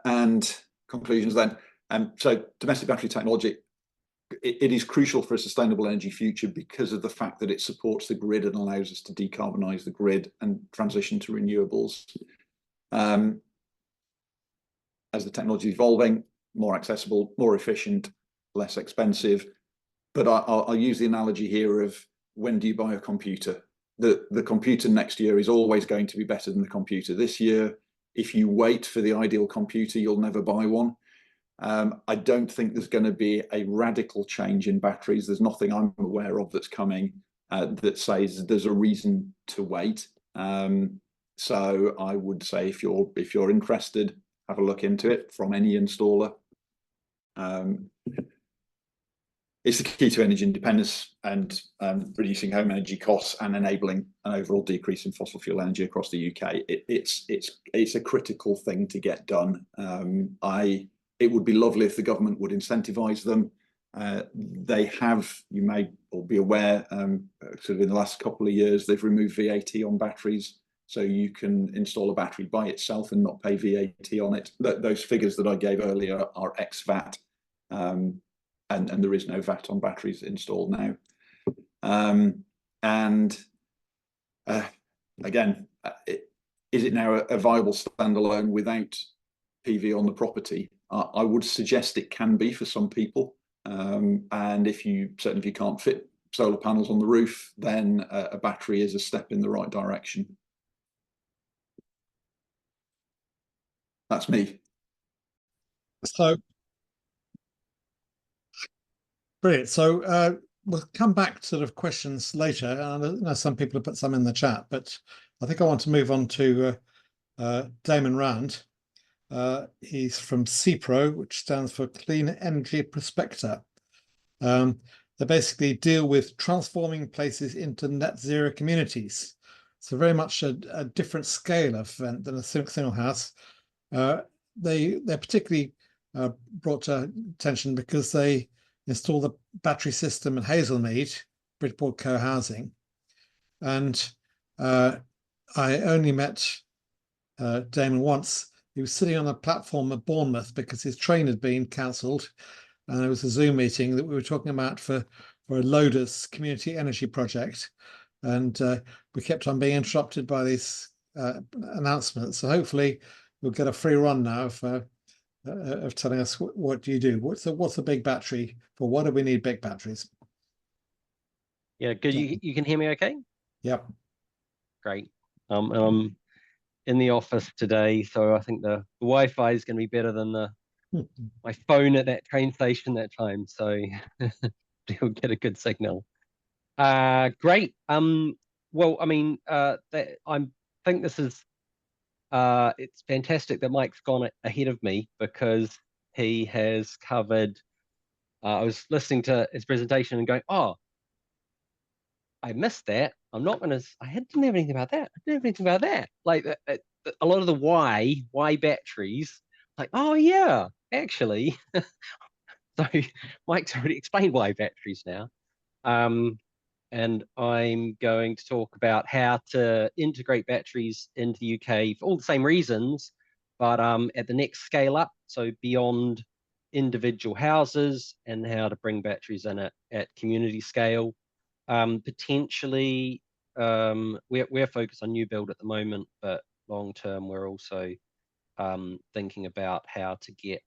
And conclusions then. So domestic battery technology, it is crucial for a sustainable energy future because of the fact that it supports the grid and allows us to decarbonize the grid and transition to renewables. As the technology is evolving, more accessible, more efficient, less expensive. But I'll use the analogy here of, when do you buy a computer? The computer next year is always going to be better than the computer this year. If you wait for the ideal computer, you'll never buy one. I don't think there's going to be a radical change in batteries. There's nothing I'm aware of that's coming that says there's a reason to wait. So I would say, if you're interested, have a look into it from any installer. it's the key to energy independence and reducing home energy costs and enabling an overall decrease in fossil fuel energy across the UK. It's a critical thing to get done. It would be lovely if the government would incentivise them. They have, you may all be aware, sort of in the last couple of years, they've removed VAT on batteries. So you can install a battery by itself and not pay VAT on it. Those figures that I gave earlier are ex-VAT. And there is no VAT on batteries installed now. Again, is it now a viable standalone without PV on the property? I would suggest it can be for some people. And certainly if you can't fit solar panels on the roof, then a battery is a step in the right direction. That's me. So brilliant. So we'll come back to sort of questions later. I know some people have put some in the chat, but I think I want to move on to Damon Rand. He's from CPRO, which stands for Clean Energy Prospector. They basically deal with transforming places into net zero communities. So very much a different scale of event than a single house. They're particularly brought to attention because they installed the battery system at Hazelmead, Bridport Co-housing. And I only met Damon once. He was sitting on a platform at Bournemouth because his train had been cancelled. And there was a Zoom meeting that we were talking about for a Loaders community energy project. And we kept on being interrupted by these announcements. So hopefully we'll get a free run now of telling us what do you do? What's a big battery for? What do we need big batteries? Yeah, good. You can hear me okay? Yep. Great. I'm in the office today, so I think the Wi-Fi is going to be better than my phone at that train station that time, so you'll get a good signal. Great. Well, I mean, I think this is it's fantastic that Mike's gone ahead of me because he has covered. I was listening to his presentation and going, "Oh, I missed that. I'm not gonna. Didn't have anything about that. I didn't have anything about that. Like a lot of the why batteries. Like, oh yeah, actually." So Mike's already explained why batteries now. And I'm going to talk about how to integrate batteries into the UK for all the same reasons, but at the next scale up, so beyond individual houses, and how to bring batteries in at community scale. Potentially, we're focused on new build at the moment, but long term, we're also thinking about how to get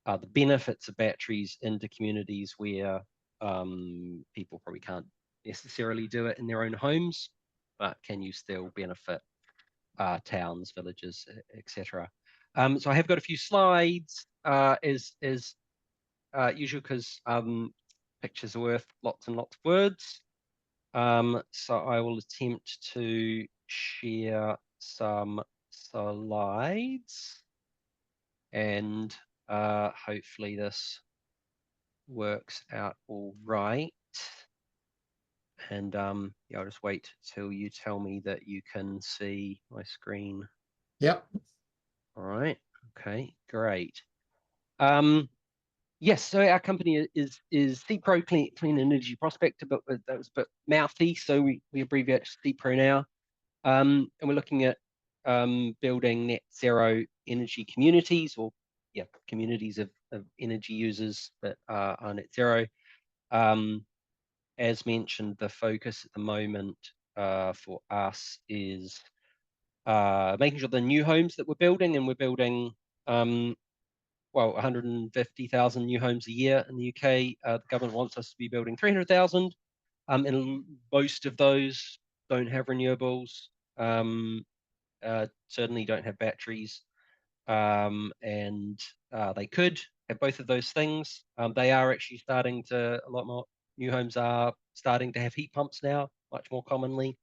the benefits of batteries into communities where people probably can't necessarily do it in their own homes, but can you still benefit towns, villages, etc. So I have got a few slides as usual, because pictures are worth lots and lots of words. So I will attempt to share some slides, and hopefully this works out all right. And yeah, I'll just wait till you tell me that you can see my screen. Yep. All right. Okay, great. Yes, so our company is CPRO, Clean Energy Prospector, but that was a bit mouthy, so we abbreviate to CPRO now. And we're looking at building net zero energy communities, or communities of energy users that are net zero. As mentioned, the focus at the moment for us is making sure the new homes that we're building, and we're building 150,000 new homes a year in the UK. The government wants us to be building 300,000, and most of those don't have renewables, certainly don't have batteries, and they could have both of those things. They are actually starting to, a lot more new homes are starting to have heat pumps now, much more commonly.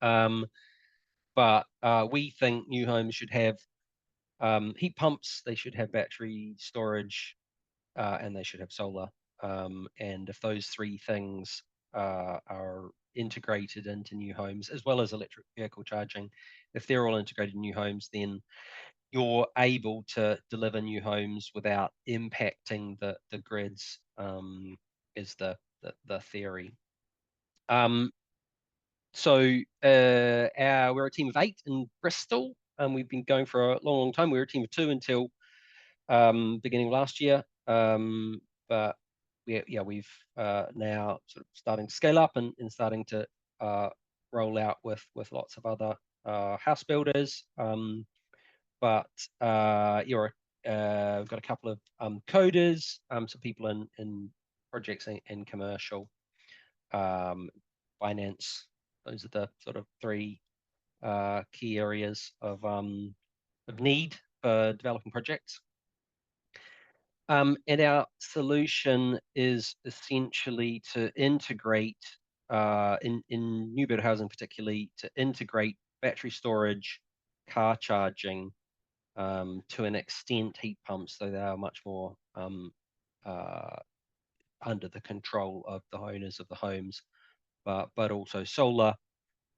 But we think new homes should have heat pumps, they should have battery storage, and they should have solar And if those three things are integrated into new homes, as well as electric vehicle charging, if they're all integrated in new homes, then you're able to deliver new homes without impacting the grids, is the theory. So we're a team of 8 in Bristol, and we've been going for a long time. We were a team of 2 until beginning of last year, but we've now sort of starting to scale up and starting to roll out with lots of other house builders. But we've got a couple of coders, some people in projects and commercial, finance. Those are the sort of 3 key areas of need for developing projects. And our solution is essentially to integrate, in new build housing particularly, to integrate battery storage, car charging, to an extent heat pumps, though they are much more under the control of the owners of the homes, but also solar,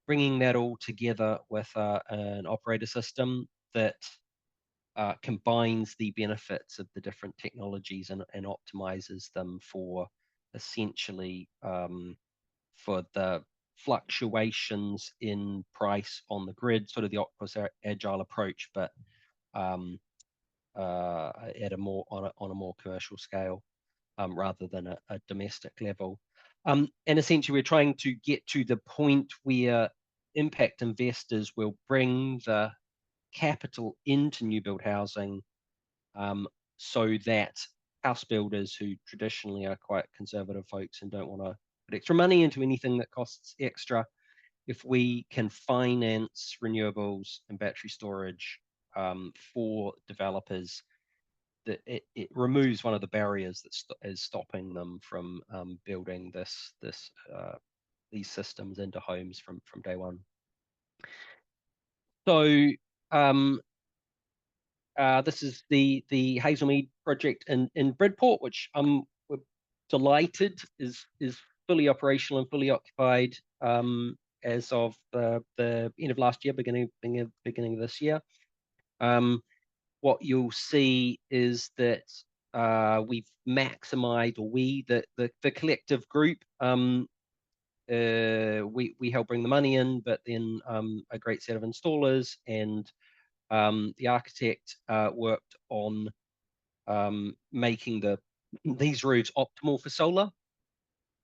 bringing that all together with an operator system that combines the benefits of the different technologies and optimizes them for essentially for the fluctuations in price on the grid, sort of the Octopus agile approach, but at a more on a more commercial scale, rather than a domestic level. And essentially, we're trying to get to the point where impact investors will bring the capital into new build housing, so that house builders who traditionally are quite conservative folks and don't want to put extra money into anything that costs extra, if we can finance renewables and battery storage for developers, that it removes one of the barriers that is stopping them from building these systems into homes from day one. So this is the Hazelmead project in Bridport, which we're delighted is fully operational and fully occupied as of the end of last year, beginning of this year. What you'll see is that we've maximized, or the collective group, we help bring the money in, but then a great set of installers and the architect worked on making these roofs optimal for solar.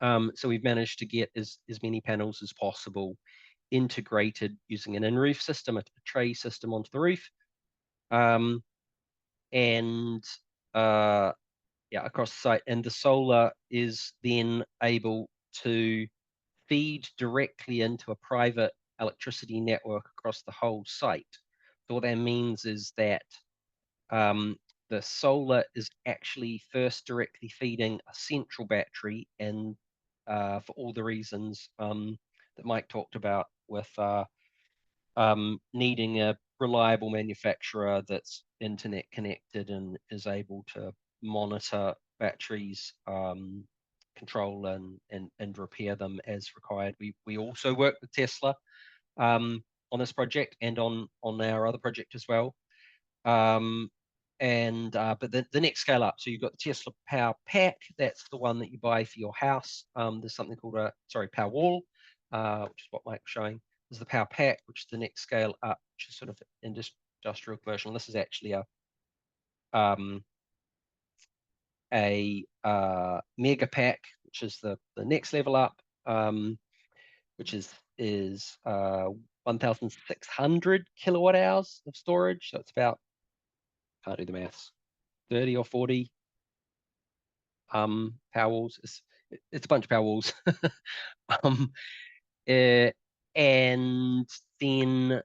So we've managed to get as many panels as possible integrated using an in-roof system, a tray system onto the roof, and across the site. And the solar is then able to feed directly into a private electricity network across the whole site. So what that means is that the solar is actually first directly feeding a central battery, and for all the reasons that Mike talked about, with needing a reliable manufacturer that's internet connected and is able to monitor batteries, control and repair them as required. We also work with Tesla on this project and on our other project as well. But the next scale up, so you've got the Tesla Power Pack. That's the one that you buy for your house. There's something called Power Wall, which is what Mike was showing. There's the Power Pack, which is the next scale up, which is sort of industrial commercial. And this is actually a mega pack, which is the next level up, which is 1,600 kilowatt hours of storage. So it's about, can't do the maths, 30 or 40 power walls. It's a bunch of power walls. And then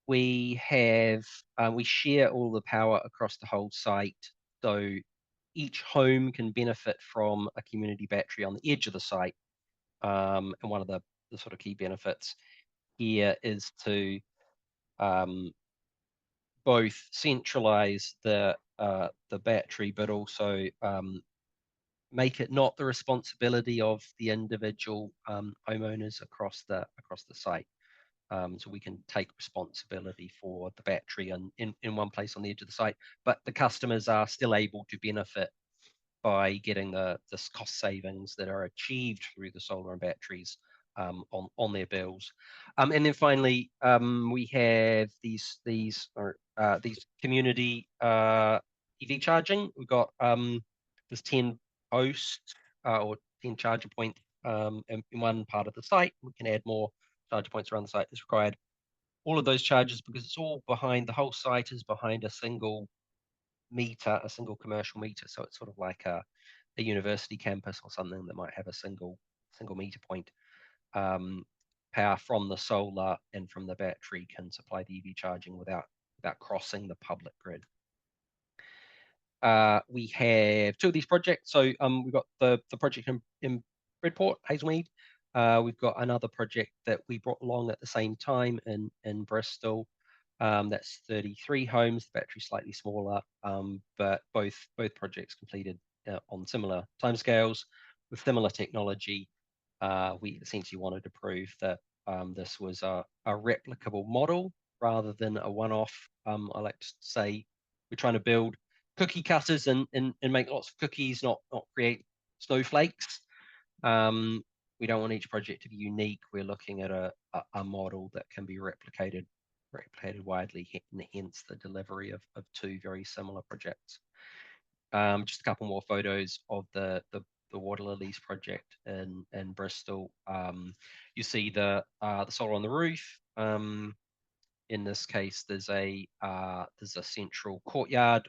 we have we share all the power across the whole site, so each home can benefit from a community battery on the edge of the site. And one of the sort of key benefits here is to both centralize the battery, but also make it not the responsibility of the individual homeowners across the site. So we can take responsibility for the battery in one place on the edge of the site, but the customers are still able to benefit by getting the cost savings that are achieved through the solar and batteries on their bills. And then finally, we have these community EV charging. We've got there's 10 posts or 10 charger points in one part of the site. We can add more charger points around the site as required. All of those chargers, because it's all behind, the whole site is behind a single meter, a single commercial meter. So it's sort of like a university campus or something that might have a single meter point. Power from the solar and from the battery can supply the EV charging without crossing the public grid. We have 2 of these projects. So we've got the project in Bridport, Hazelmead. We've got another project that we brought along at the same time in Bristol. That's 33 homes. The battery slightly smaller, but both projects completed on similar timescales with similar technology. We essentially wanted to prove that this was a replicable model rather than a one-off. I like to say we're trying to build cookie cutters and make lots of cookies, not create snowflakes. We don't want each project to be unique. We're looking at a model that can be replicated widely, hence the delivery of 2 very similar projects. Just a couple more photos of the Water Lilies project in Bristol. You see the solar on the roof. In this case, there's a central courtyard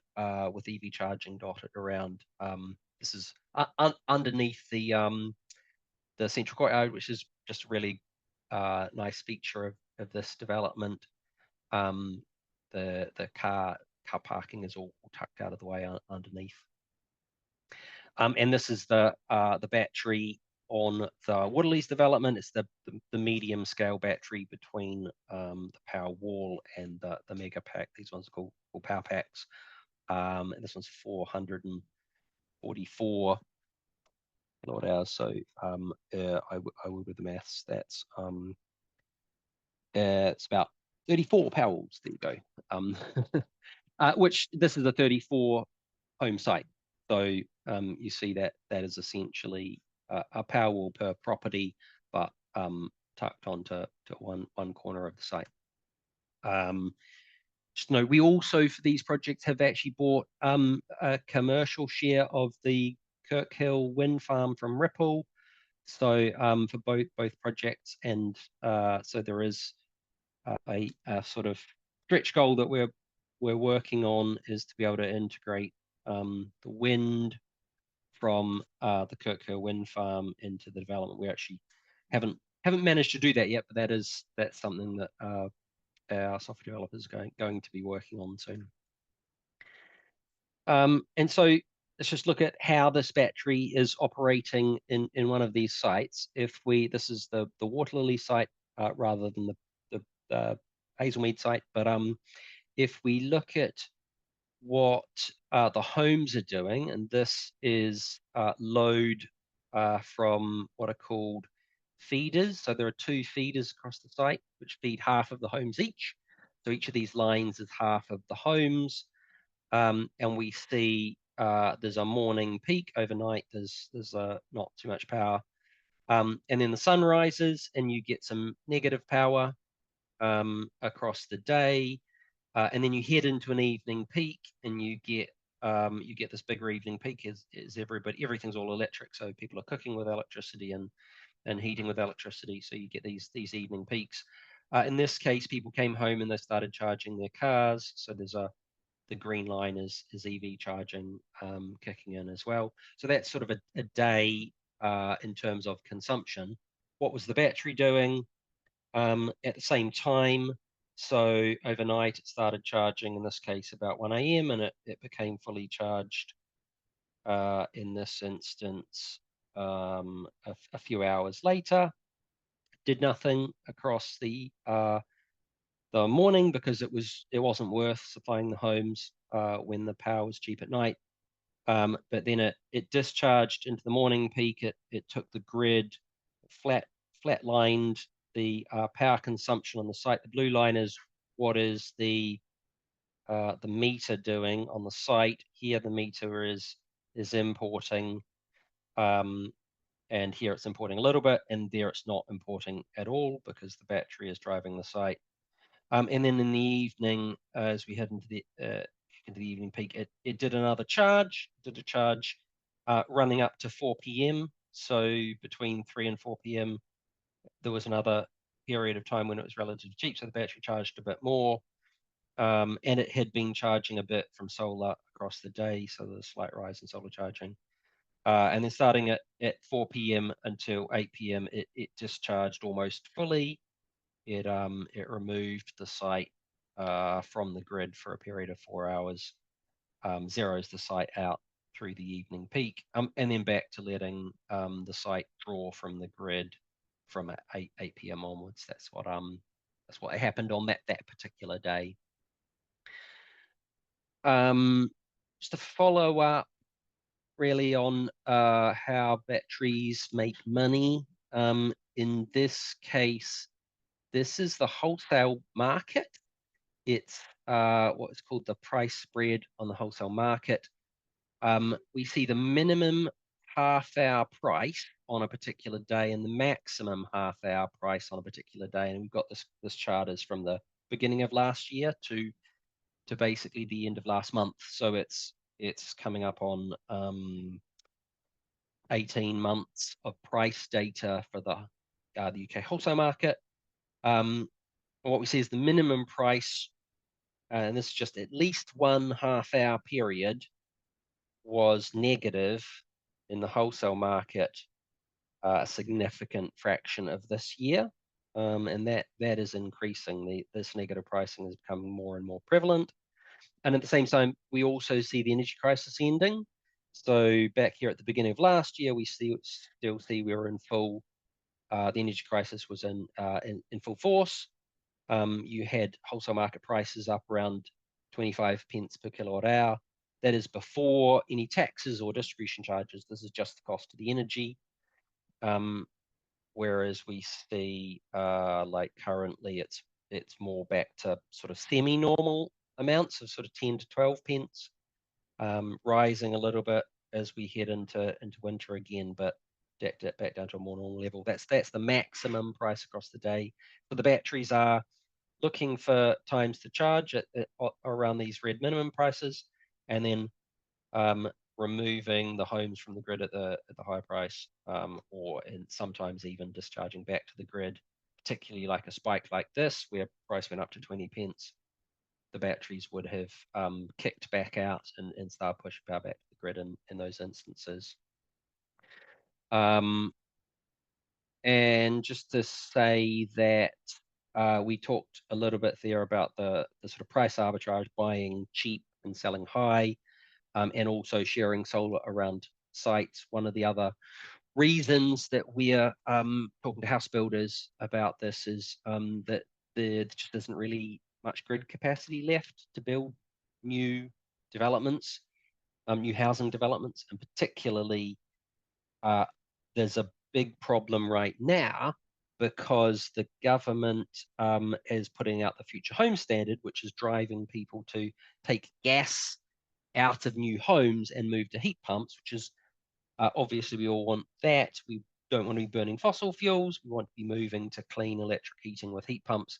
with EV charging dotted around. This is underneath the central courtyard, which is just a really nice feature of this development. The car parking is all tucked out of the way underneath. And this is the battery on the Waterleys development. It's the medium scale battery between the Powerwall and the Mega Pack. These ones are called Power Packs. And this one's 444 kilowatt hours. So I will do the maths. That's it's about 34 Powerwalls. There you go. Which this is a 34 home site. So you see that is essentially a Powerwall per property, but tucked onto one corner of the site. Just know we also for these projects have actually bought a commercial share of the Kirkhill wind farm from Ripple. So for both projects, and so there is a sort of stretch goal that we're working on is to be able to integrate the wind from the Kirkhill wind farm into the development. We actually haven't managed to do that yet, but that's something that our software developers are going to be working on soon. And so let's just look at how this battery is operating in one of these sites. This is the Water Lily site rather than the Hazelmead site, but if we look at what the homes are doing, and this is load from what are called feeders. So there are 2 feeders across the site which feed half of the homes each. So each of these lines is half of the homes, and we see there's a morning peak overnight. There's not too much power, and then the sun rises and you get some negative power across the day. And then you head into an evening peak, and you get this bigger evening peak as everything's all electric. So people are cooking with electricity and heating with electricity. So you get these evening peaks. In this case, people came home and they started charging their cars. So the green line is EV charging kicking in as well. So that's sort of a day in terms of consumption. What was the battery doing at the same time? So overnight it started charging, in this case about 1 AM, and it became fully charged in this instance a few hours later. Did nothing across the morning because it wasn't worth supplying the homes when the power was cheap at night. But then it discharged into the morning peak. It took the grid, flatlined the power consumption on the site. The blue line is what is the meter doing on the site. Here the meter is importing, and here it's importing a little bit, and there it's not importing at all because the battery is driving the site. And then in the evening, as we head into the evening peak, it did another charge, running up to 4 p.m. So between 3 and 4 p.m., there was another period of time when it was relatively cheap, so the battery charged a bit more. And it had been charging a bit from solar across the day, so there's a slight rise in solar charging. And then starting at 4 p.m. until 8 p.m., it discharged almost fully. It removed the site from the grid for a period of 4 hours, zeroes the site out through the evening peak, and then back to letting the site draw from the grid from 8 p.m. onwards. That's what happened on that particular day. Just to follow up really on how batteries make money. In this case, this is the wholesale market. It's what is called the price spread on the wholesale market. We see the minimum half-hour price on a particular day and the maximum half-hour price on a particular day. And we've got this chart is from the beginning of last year to basically the end of last month. So it's coming up on 18 months of price data for the UK wholesale market. What we see is the minimum price, and this is just at least one half-hour period, was negative in the wholesale market a significant fraction of this year. And that is increasing. This negative pricing is becoming more and more prevalent. And at the same time, we also see the energy crisis ending. So back here at the beginning of last year, we still see we were in full. The energy crisis was in full force. You had wholesale market prices up around 25 pence per kilowatt hour. That is before any taxes or distribution charges. This is just the cost of the energy. Whereas we see like currently it's more back to sort of semi-normal amounts of sort of 10 to 12 pence, rising a little bit as we head into winter again, but back down to a more normal level. That's the maximum price across the day. So the batteries are looking for times to charge at around these red minimum prices, and then removing the homes from the grid at the higher price, and sometimes even discharging back to the grid, particularly like a spike like this where price went up to 20 pence. The batteries would have kicked back out and start pushing power back to the grid in those instances. And just to say that we talked a little bit there about the sort of price arbitrage, buying cheap and selling high, and also sharing solar around sites. One of the other reasons that we're talking to house builders about this is that there just isn't really much grid capacity left to build new developments, new housing developments, and particularly there's a big problem right now because the government is putting out the Future Home Standard, which is driving people to take gas out of new homes and move to heat pumps, which is obviously we all want that. We don't want to be burning fossil fuels. We want to be moving to clean electric heating with heat pumps.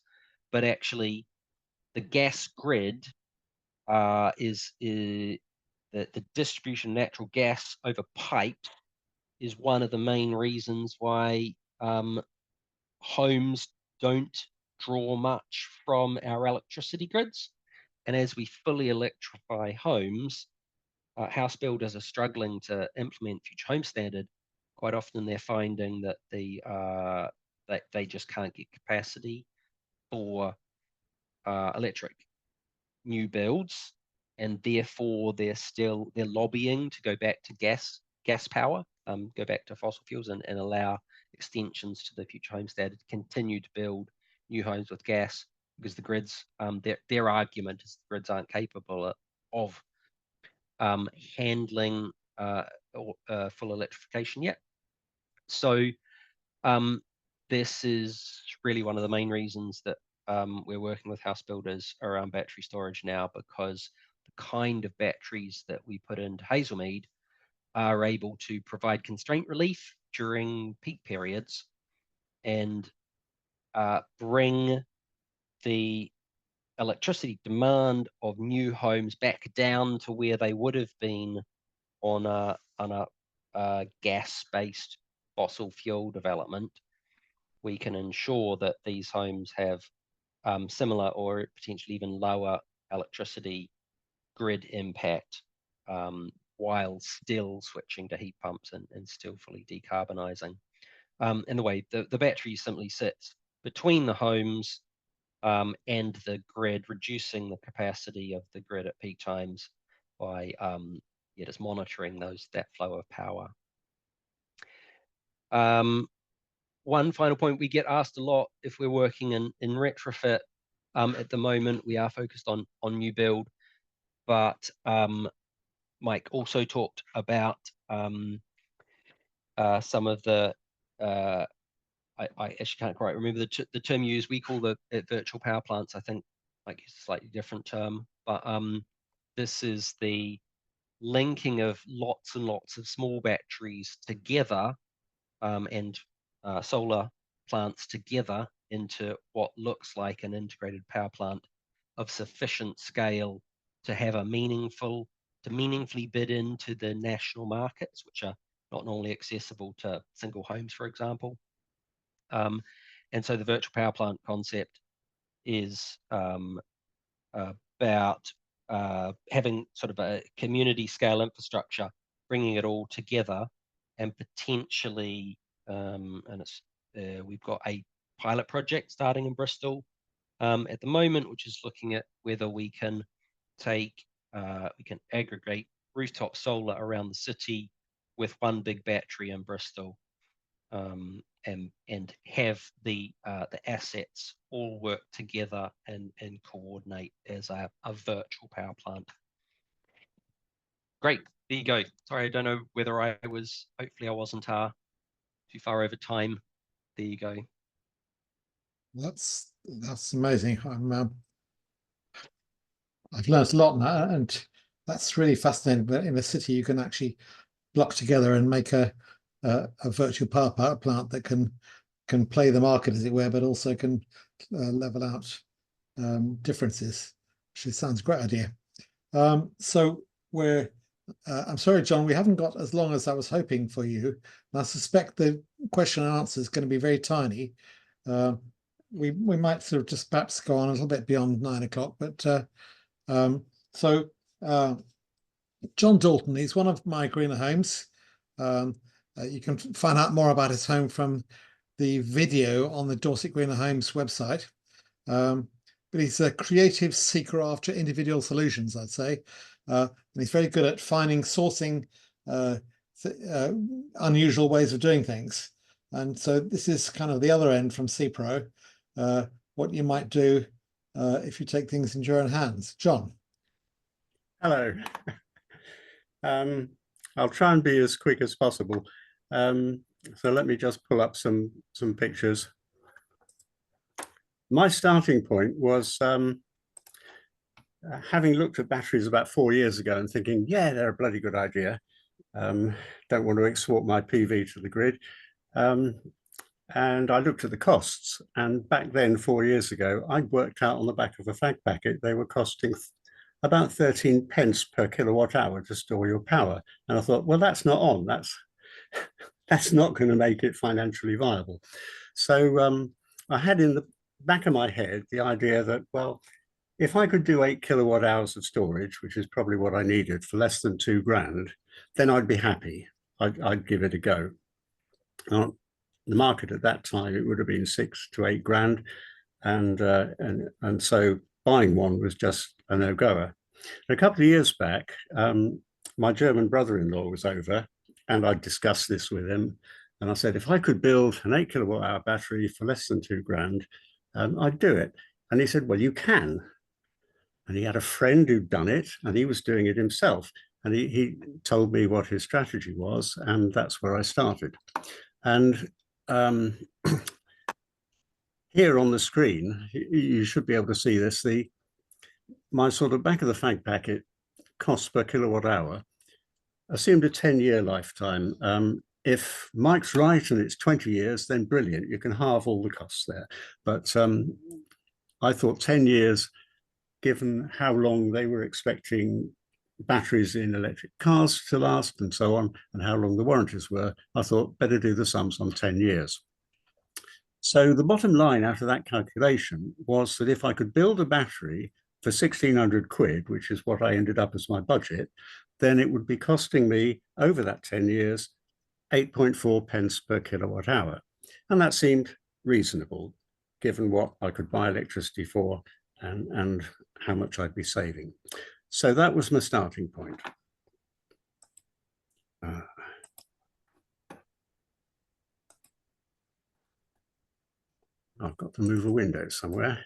But actually, the gas grid is the distribution of natural gas over pipes is one of the main reasons why homes don't draw much from our electricity grids. And as we fully electrify homes, house builders are struggling to implement Future Home Standard. Quite often they're finding that they just can't get capacity for electric new builds, and therefore they're lobbying to go back to gas power, go back to fossil fuels and allow extensions to the Future Home Standard to continue to build new homes with gas, because the grids, their argument is the grids aren't capable of handling full electrification yet. So this is really one of the main reasons that we're working with house builders around battery storage now, because the kind of batteries that we put into Hazelmead are able to provide constraint relief during peak periods and bring the electricity demand of new homes back down to where they would have been on a gas-based fossil fuel development. We can ensure that these homes have similar or potentially even lower electricity grid impact while still switching to heat pumps and still fully decarbonising. And the way the battery simply sits between the homes and the grid, reducing the capacity of the grid at peak times by just monitoring that flow of power. One final point, we get asked a lot if we're working in retrofit. At the moment, we are focused on new build, but Mike also talked about some of the I actually can't quite remember the term used. We call it virtual power plants. I think Mike used a slightly different term, but this is the linking of lots and lots of small batteries together and solar plants together into what looks like an integrated power plant of sufficient scale to have meaningfully bid into the national markets, which are not normally accessible to single homes, for example. And so the virtual power plant concept is about having sort of a community scale infrastructure, bringing it all together, and potentially, we've got a pilot project starting in Bristol at the moment, which is looking at whether we can aggregate rooftop solar around the city with one big battery in Bristol, and have the assets all work together and coordinate as a virtual power plant. Great, there you go. Sorry, I don't know whether hopefully I wasn't too far over time. There you go. That's amazing. I've learned a lot now, and that's really fascinating. That in a city you can actually block together and make a virtual power plant that can play the market, as it were, but also can level out differences. Which sounds a great idea. So I'm sorry, John, we haven't got as long as I was hoping for you. And I suspect the question and answer is going to be very tiny. We might sort of just perhaps go on a little bit beyond 9 o'clock, but John Dalton, he's one of my greener homes. You can find out more about his home from the video on the Dorset Greener Homes website. But he's a creative seeker after individual solutions, I'd say. And he's very good at sourcing unusual ways of doing things. And so this is kind of the other end from CPRO, what you might do if you take things into your own hands. John. Hello. I'll try and be as quick as possible. So let me just pull up some pictures. My starting point was having looked at batteries about 4 years ago and thinking, yeah, they're a bloody good idea. Don't want to export my PV to the grid. And I looked at the costs. And back then, 4 years ago, I'd worked out on the back of a fag packet, they were costing about 13 pence per kilowatt hour to store your power. And I thought, well, that's not on. That's not going to make it financially viable. So I had in the back of my head the idea that, well, if I could do 8 kilowatt hours of storage, which is probably what I needed for less than £2,000, then I'd be happy. I'd give it a go. The market at that time, it would have been 6 to 8 grand. And so buying one was just a no-goer. A couple of years back, my German brother-in-law was over and I discussed this with him. And I said, if I could build an 8 kilowatt hour battery for less than £2,000, I'd do it. And he said, well, you can. And he had a friend who'd done it and he was doing it himself. And he told me what his strategy was, and that's where I started. And here on the screen, you should be able to see this. My sort of back of the fag packet cost per kilowatt hour assumed a 10-year lifetime. If Mike's right and it's 20 years, then brilliant. You can halve all the costs there. But I thought 10 years, given how long they were expecting batteries in electric cars to last and so on, and how long the warranties were, I thought better do the sums on 10 years. So the bottom line out of that calculation was that if I could build a battery for 1,600 quid, which is what I ended up as my budget, then it would be costing me over that 10 years, 8.4 pence per kilowatt hour. And that seemed reasonable, given what I could buy electricity for and how much I'd be saving. So that was my starting point. I've got to move a window somewhere.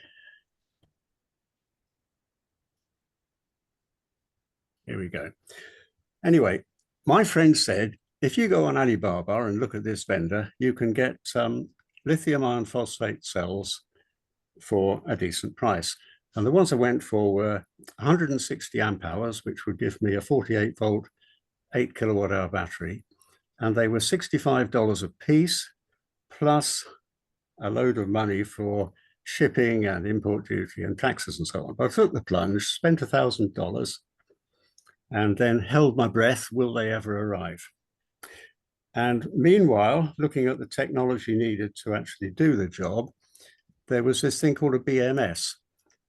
Here we go. Anyway, my friend said, if you go on Alibaba and look at this vendor, you can get lithium iron phosphate cells for a decent price. And the ones I went for were 160 amp hours, which would give me a 48 volt, 8 kilowatt hour battery. And they were $65 a piece, plus a load of money for shipping and import duty and taxes and so on. But I took the plunge, spent $1,000, and then held my breath, will they ever arrive? And meanwhile, looking at the technology needed to actually do the job, there was this thing called a BMS.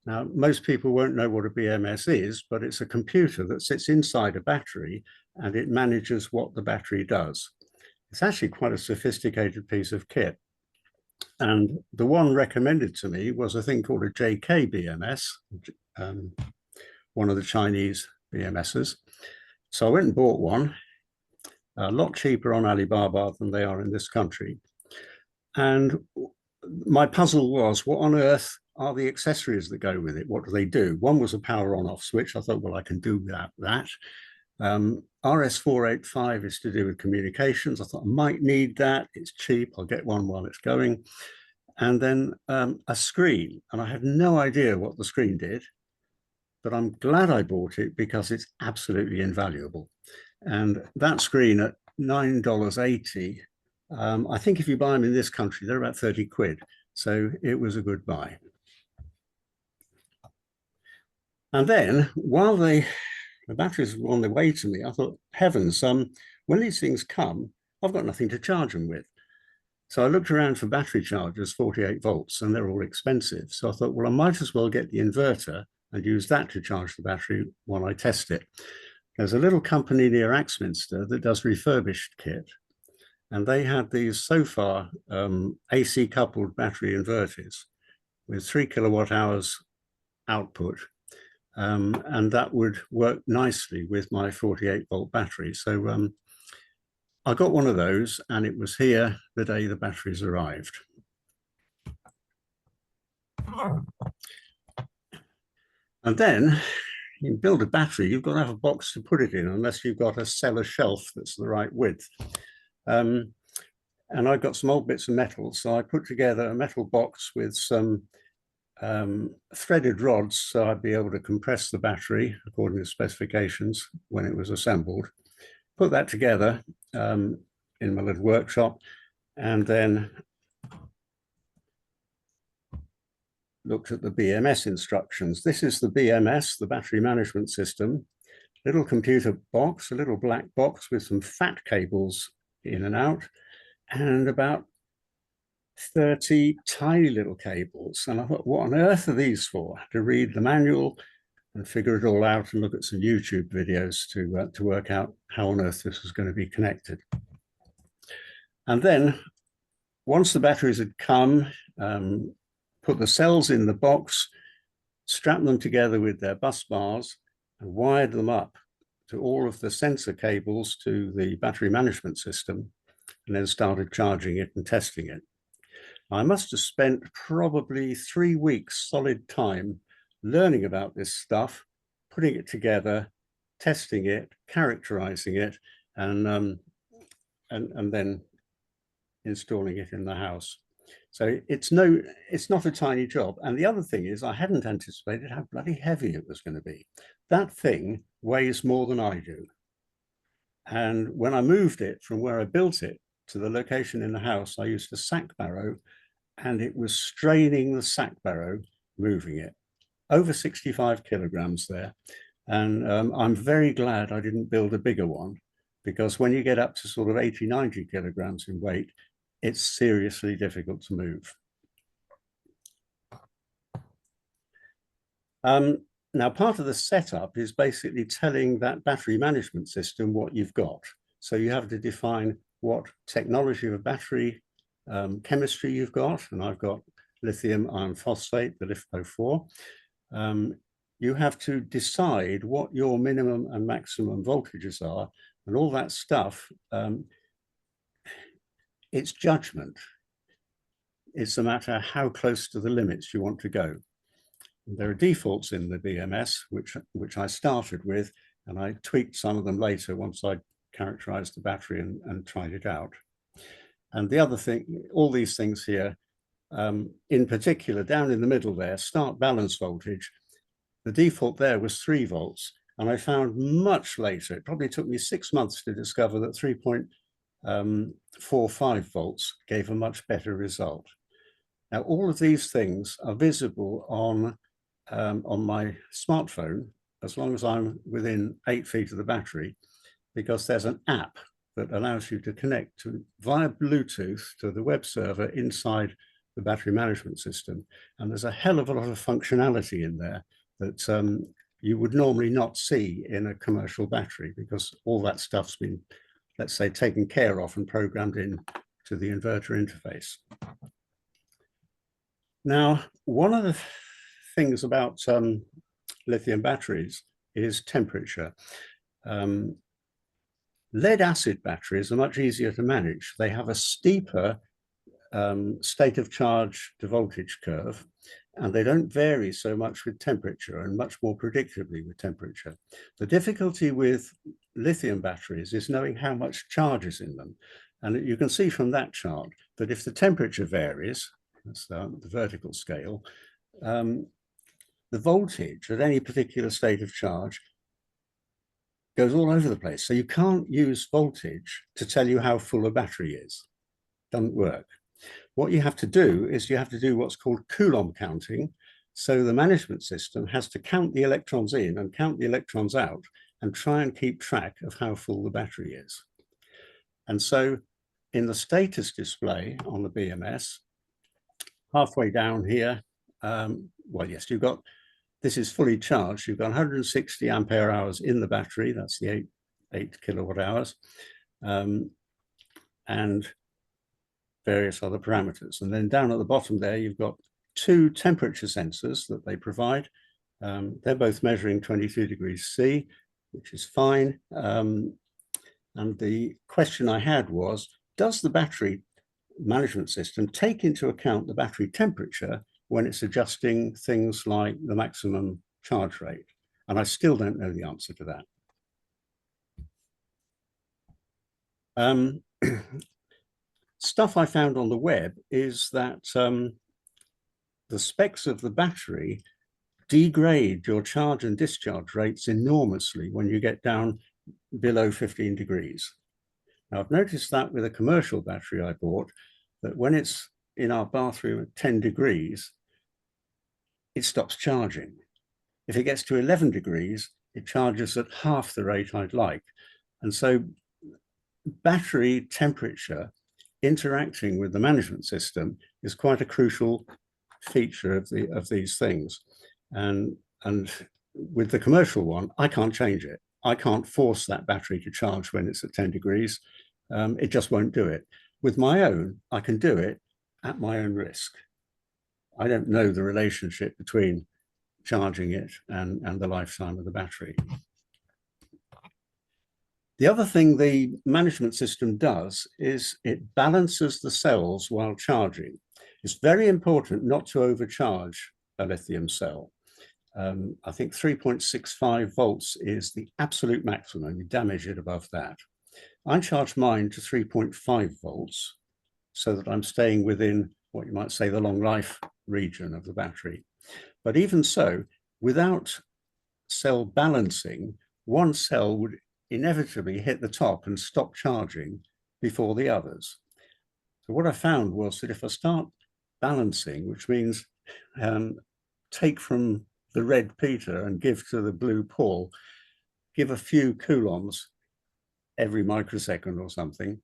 Now, most people won't know what a BMS is, but it's a computer that sits inside a battery and it manages what the battery does. It's actually quite a sophisticated piece of kit. And the one recommended to me was a thing called a JK BMS, one of the Chinese BMSs. So I went and bought one, a lot cheaper on Alibaba than they are in this country. And my puzzle was, what on earth are the accessories that go with it? What do they do? One was a power on-off switch. I thought, well, I can do that. RS485 is to do with communications. I thought I might need that. It's cheap. I'll get one while it's going. And then a screen. And I had no idea what the screen did, but I'm glad I bought it because it's absolutely invaluable. And that screen at $9.80, I think if you buy them in this country, they're about 30 quid. So it was a good buy. And then while the batteries were on their way to me, I thought, heavens, when these things come, I've got nothing to charge them with. So I looked around for battery chargers, 48 volts, and they're all expensive. So I thought, well, I might as well get the inverter and use that to charge the battery while I test it. There's a little company near Axminster that does refurbished kit. And they had these so far AC coupled battery inverters with 3 kilowatt hours output. And that would work nicely with my 48 volt battery. So I got one of those and it was here the day the batteries arrived. And then you can build a battery, you've got to have a box to put it in unless you've got a cellar shelf that's the right width. And I've got some old bits of metal. So I put together a metal box with some threaded rods so I'd be able to compress the battery according to specifications when it was assembled. Put that together in my little workshop and then looked at the BMS instructions. This is the BMS, the battery management system, little computer box, a little black box with some fat cables in and out, and about 30 tiny little cables. And I thought, what on earth are these for? To read the manual and figure it all out and look at some YouTube videos to work out how on earth this was going to be connected. And then once the batteries had come, put the cells in the box, strapped them together with their bus bars and wired them up to all of the sensor cables to the battery management system, and then started charging it and testing it. I must have spent probably 3 weeks solid time learning about this stuff, putting it together testing it, characterizing it, and then installing it in the house. So it's not a tiny job. And the other thing is, I hadn't anticipated how bloody heavy it was going to be. That thing weighs more than I do. And when I moved it from where I built it to the location in the house, I used a sack barrow, and it was straining the sack barrow, moving it. Over 65 kilograms there. And I'm very glad I didn't build a bigger one, because when you get up to sort of 80, 90 kilograms in weight, it's seriously difficult to move. Now, part of the setup is basically telling that battery management system what you've got. So you have to define what technology of battery chemistry you've got. And I've got lithium iron phosphate, the LiFePO4. You have to decide what your minimum and maximum voltages are, and all that stuff. It's judgment. It's a matter how close to the limits you want to go. There are defaults in the BMS, which I started with, and I tweaked some of them later once I characterized the battery and tried it out. And the other thing, all these things here, in particular, down in the middle there, start balance voltage, the default there was 3 volts. And I found much later, it probably took me 6 months to discover that 3.45 volts gave a much better result. Now, all of these things are visible on my smartphone, as long as I'm within 8 feet of the battery, because there's an app that allows you to connect via Bluetooth to the web server inside the battery management system. And there's a hell of a lot of functionality in there that you would normally not see in a commercial battery, because all that stuff's been, let's say, taken care of and programmed in to the inverter interface. Now, one of the things about lithium batteries is temperature. Lead acid batteries are much easier to manage. They have a steeper state of charge to voltage curve, and they don't vary so much with temperature, and much more predictably with temperature. The difficulty with lithium batteries is knowing how much charge is in them. And you can see from that chart that if the temperature varies, that's the vertical scale, the voltage at any particular state of charge goes all over the place. So you can't use voltage to tell you how full a battery is. Doesn't work. What you have to do is you have to do what's called Coulomb counting. So the management system has to count the electrons in and count the electrons out and try and keep track of how full the battery is. And so in the status display on the BMS, halfway down here, well, yes, you've got, this is fully charged. You've got 160 ampere hours in the battery. That's the 8 kilowatt hours, and various other parameters. And then down at the bottom there, you've got 2 temperature sensors that they provide. They're both measuring 22 degrees C, which is fine. And the question I had was, does the battery management system take into account the battery temperature when it's adjusting things like the maximum charge rate? And I still don't know the answer to that. Stuff I found on the web is that the specs of the battery degrade your charge and discharge rates enormously when you get down below 15 degrees. Now, I've noticed that with a commercial battery I bought, that when it's in our bathroom at 10 degrees, it stops charging. If it gets to 11 degrees, it charges at half the rate I'd like. And so battery temperature interacting with the management system is quite a crucial feature of these things. And with the commercial one, I can't change it. I can't force that battery to charge when it's at 10 degrees. It just won't do it. With my own, I can do it at my own risk. I don't know the relationship between charging it and the lifetime of the battery. The other thing the management system does is it balances the cells while charging. It's very important not to overcharge a lithium cell. I think 3.65 volts is the absolute maximum. You damage it above that. I charge mine to 3.5 volts so that I'm staying within what you might say the long life region of the battery. But even so, without cell balancing, one cell would inevitably hit the top and stop charging before the others. So what I found was that if I start balancing, which means take from the red Peter and give to the blue Paul, give a few coulombs every microsecond or something,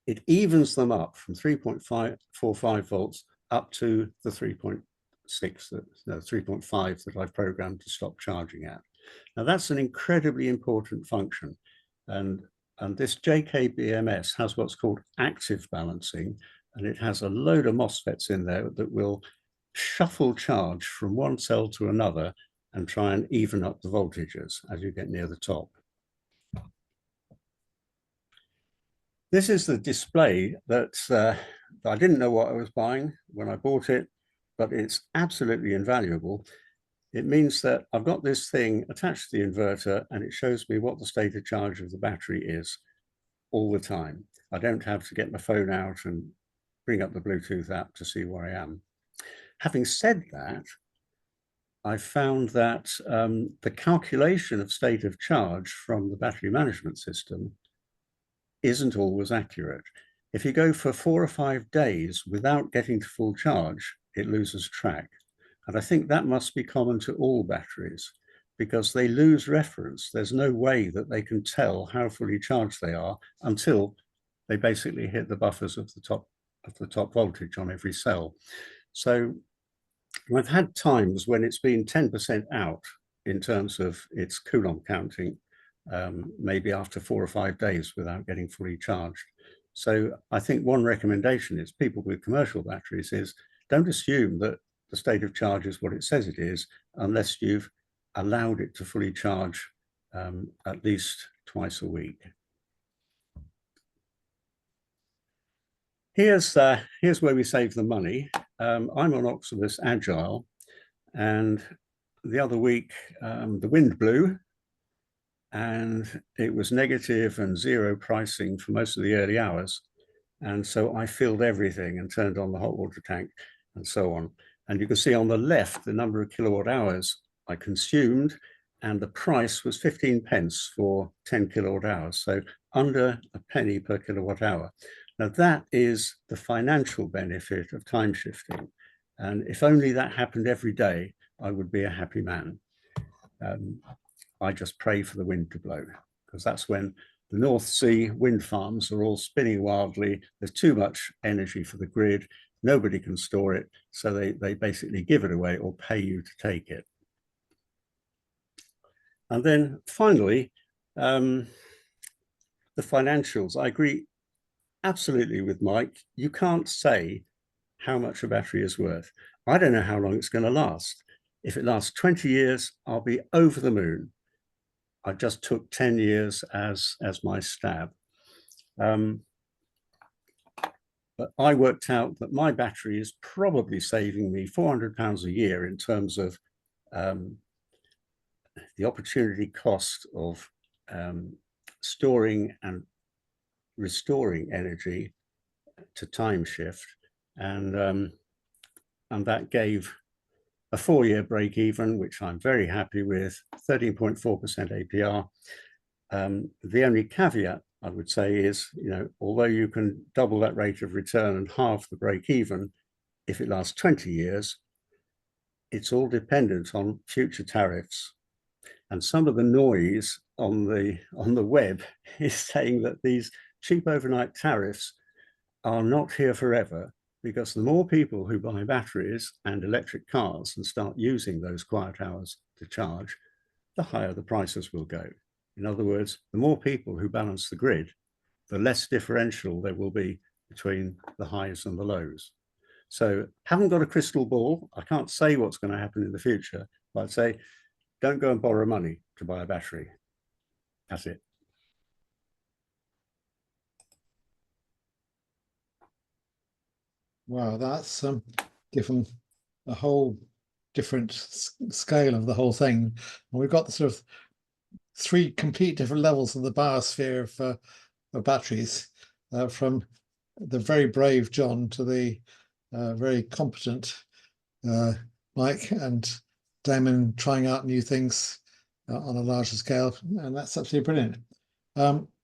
it evens them up from 3.45 volts up to the 3.5 that I've programmed to stop charging at. Now that's an incredibly important function. And this JKBMS has what's called active balancing, and it has a load of MOSFETs in there that will shuffle charge from one cell to another and try and even up the voltages as you get near the top. This is the display that I didn't know what I was buying when I bought it, but it's absolutely invaluable. It means that I've got this thing attached to the inverter and it shows me what the state of charge of the battery is all the time. I don't have to get my phone out and bring up the Bluetooth app to see where I am. Having said that, I found that the calculation of state of charge from the battery management system isn't always accurate. If you go for 4 or 5 days without getting to full charge, it loses track. And I think that must be common to all batteries because they lose reference. There's no way that they can tell how fully charged they are until they basically hit the buffers of the top voltage on every cell. So I've had times when it's been 10% out in terms of its Coulomb counting, maybe after 4 or 5 days without getting fully charged. So I think one recommendation is people with commercial batteries is don't assume that the state of charge is what it says it is unless you've allowed it to fully charge at least twice a week. Here's where we save the money. I'm on Oxibus Agile, and the other week the wind blew and it was negative and zero pricing for most of the early hours. And so I filled everything and turned on the hot water tank and so on. And you can see on the left the number of kilowatt hours I consumed, and the price was 15 pence for 10 kilowatt hours. So under a penny per kilowatt hour. Now that is the financial benefit of time shifting. And if only that happened every day, I would be a happy man. I just pray for the wind to blow, because that's when the North Sea wind farms are all spinning wildly. There's too much energy for the grid. Nobody can store it. So they basically give it away or pay you to take it. And then finally, the financials. I agree absolutely with Mike. You can't say how much a battery is worth. I don't know how long it's going to last. If it lasts 20 years, I'll be over the moon. I just took 10 years as my stab. But I worked out that my battery is probably saving me £400 a year in terms of the opportunity cost of storing and restoring energy to time shift. And that gave a 4-year break even, which I'm very happy with, 13.4% APR. The only caveat I would say is, although you can double that rate of return and halve the break even, if it lasts 20 years, it's all dependent on future tariffs. And some of the noise on the web is saying that these cheap overnight tariffs are not here forever, because the more people who buy batteries and electric cars and start using those quiet hours to charge, the higher the prices will go. In other words, the more people who balance the grid, the less differential there will be between the highs and the lows. So haven't got a crystal ball. I can't say what's going to happen in the future, but I'd say don't go and borrow money to buy a battery. That's it. Wow, that's given a whole different scale of the whole thing. And we've got the sort of three complete different levels of the biosphere of batteries, from the very brave John to the very competent Mike and Damon trying out new things on a larger scale, and that's absolutely brilliant.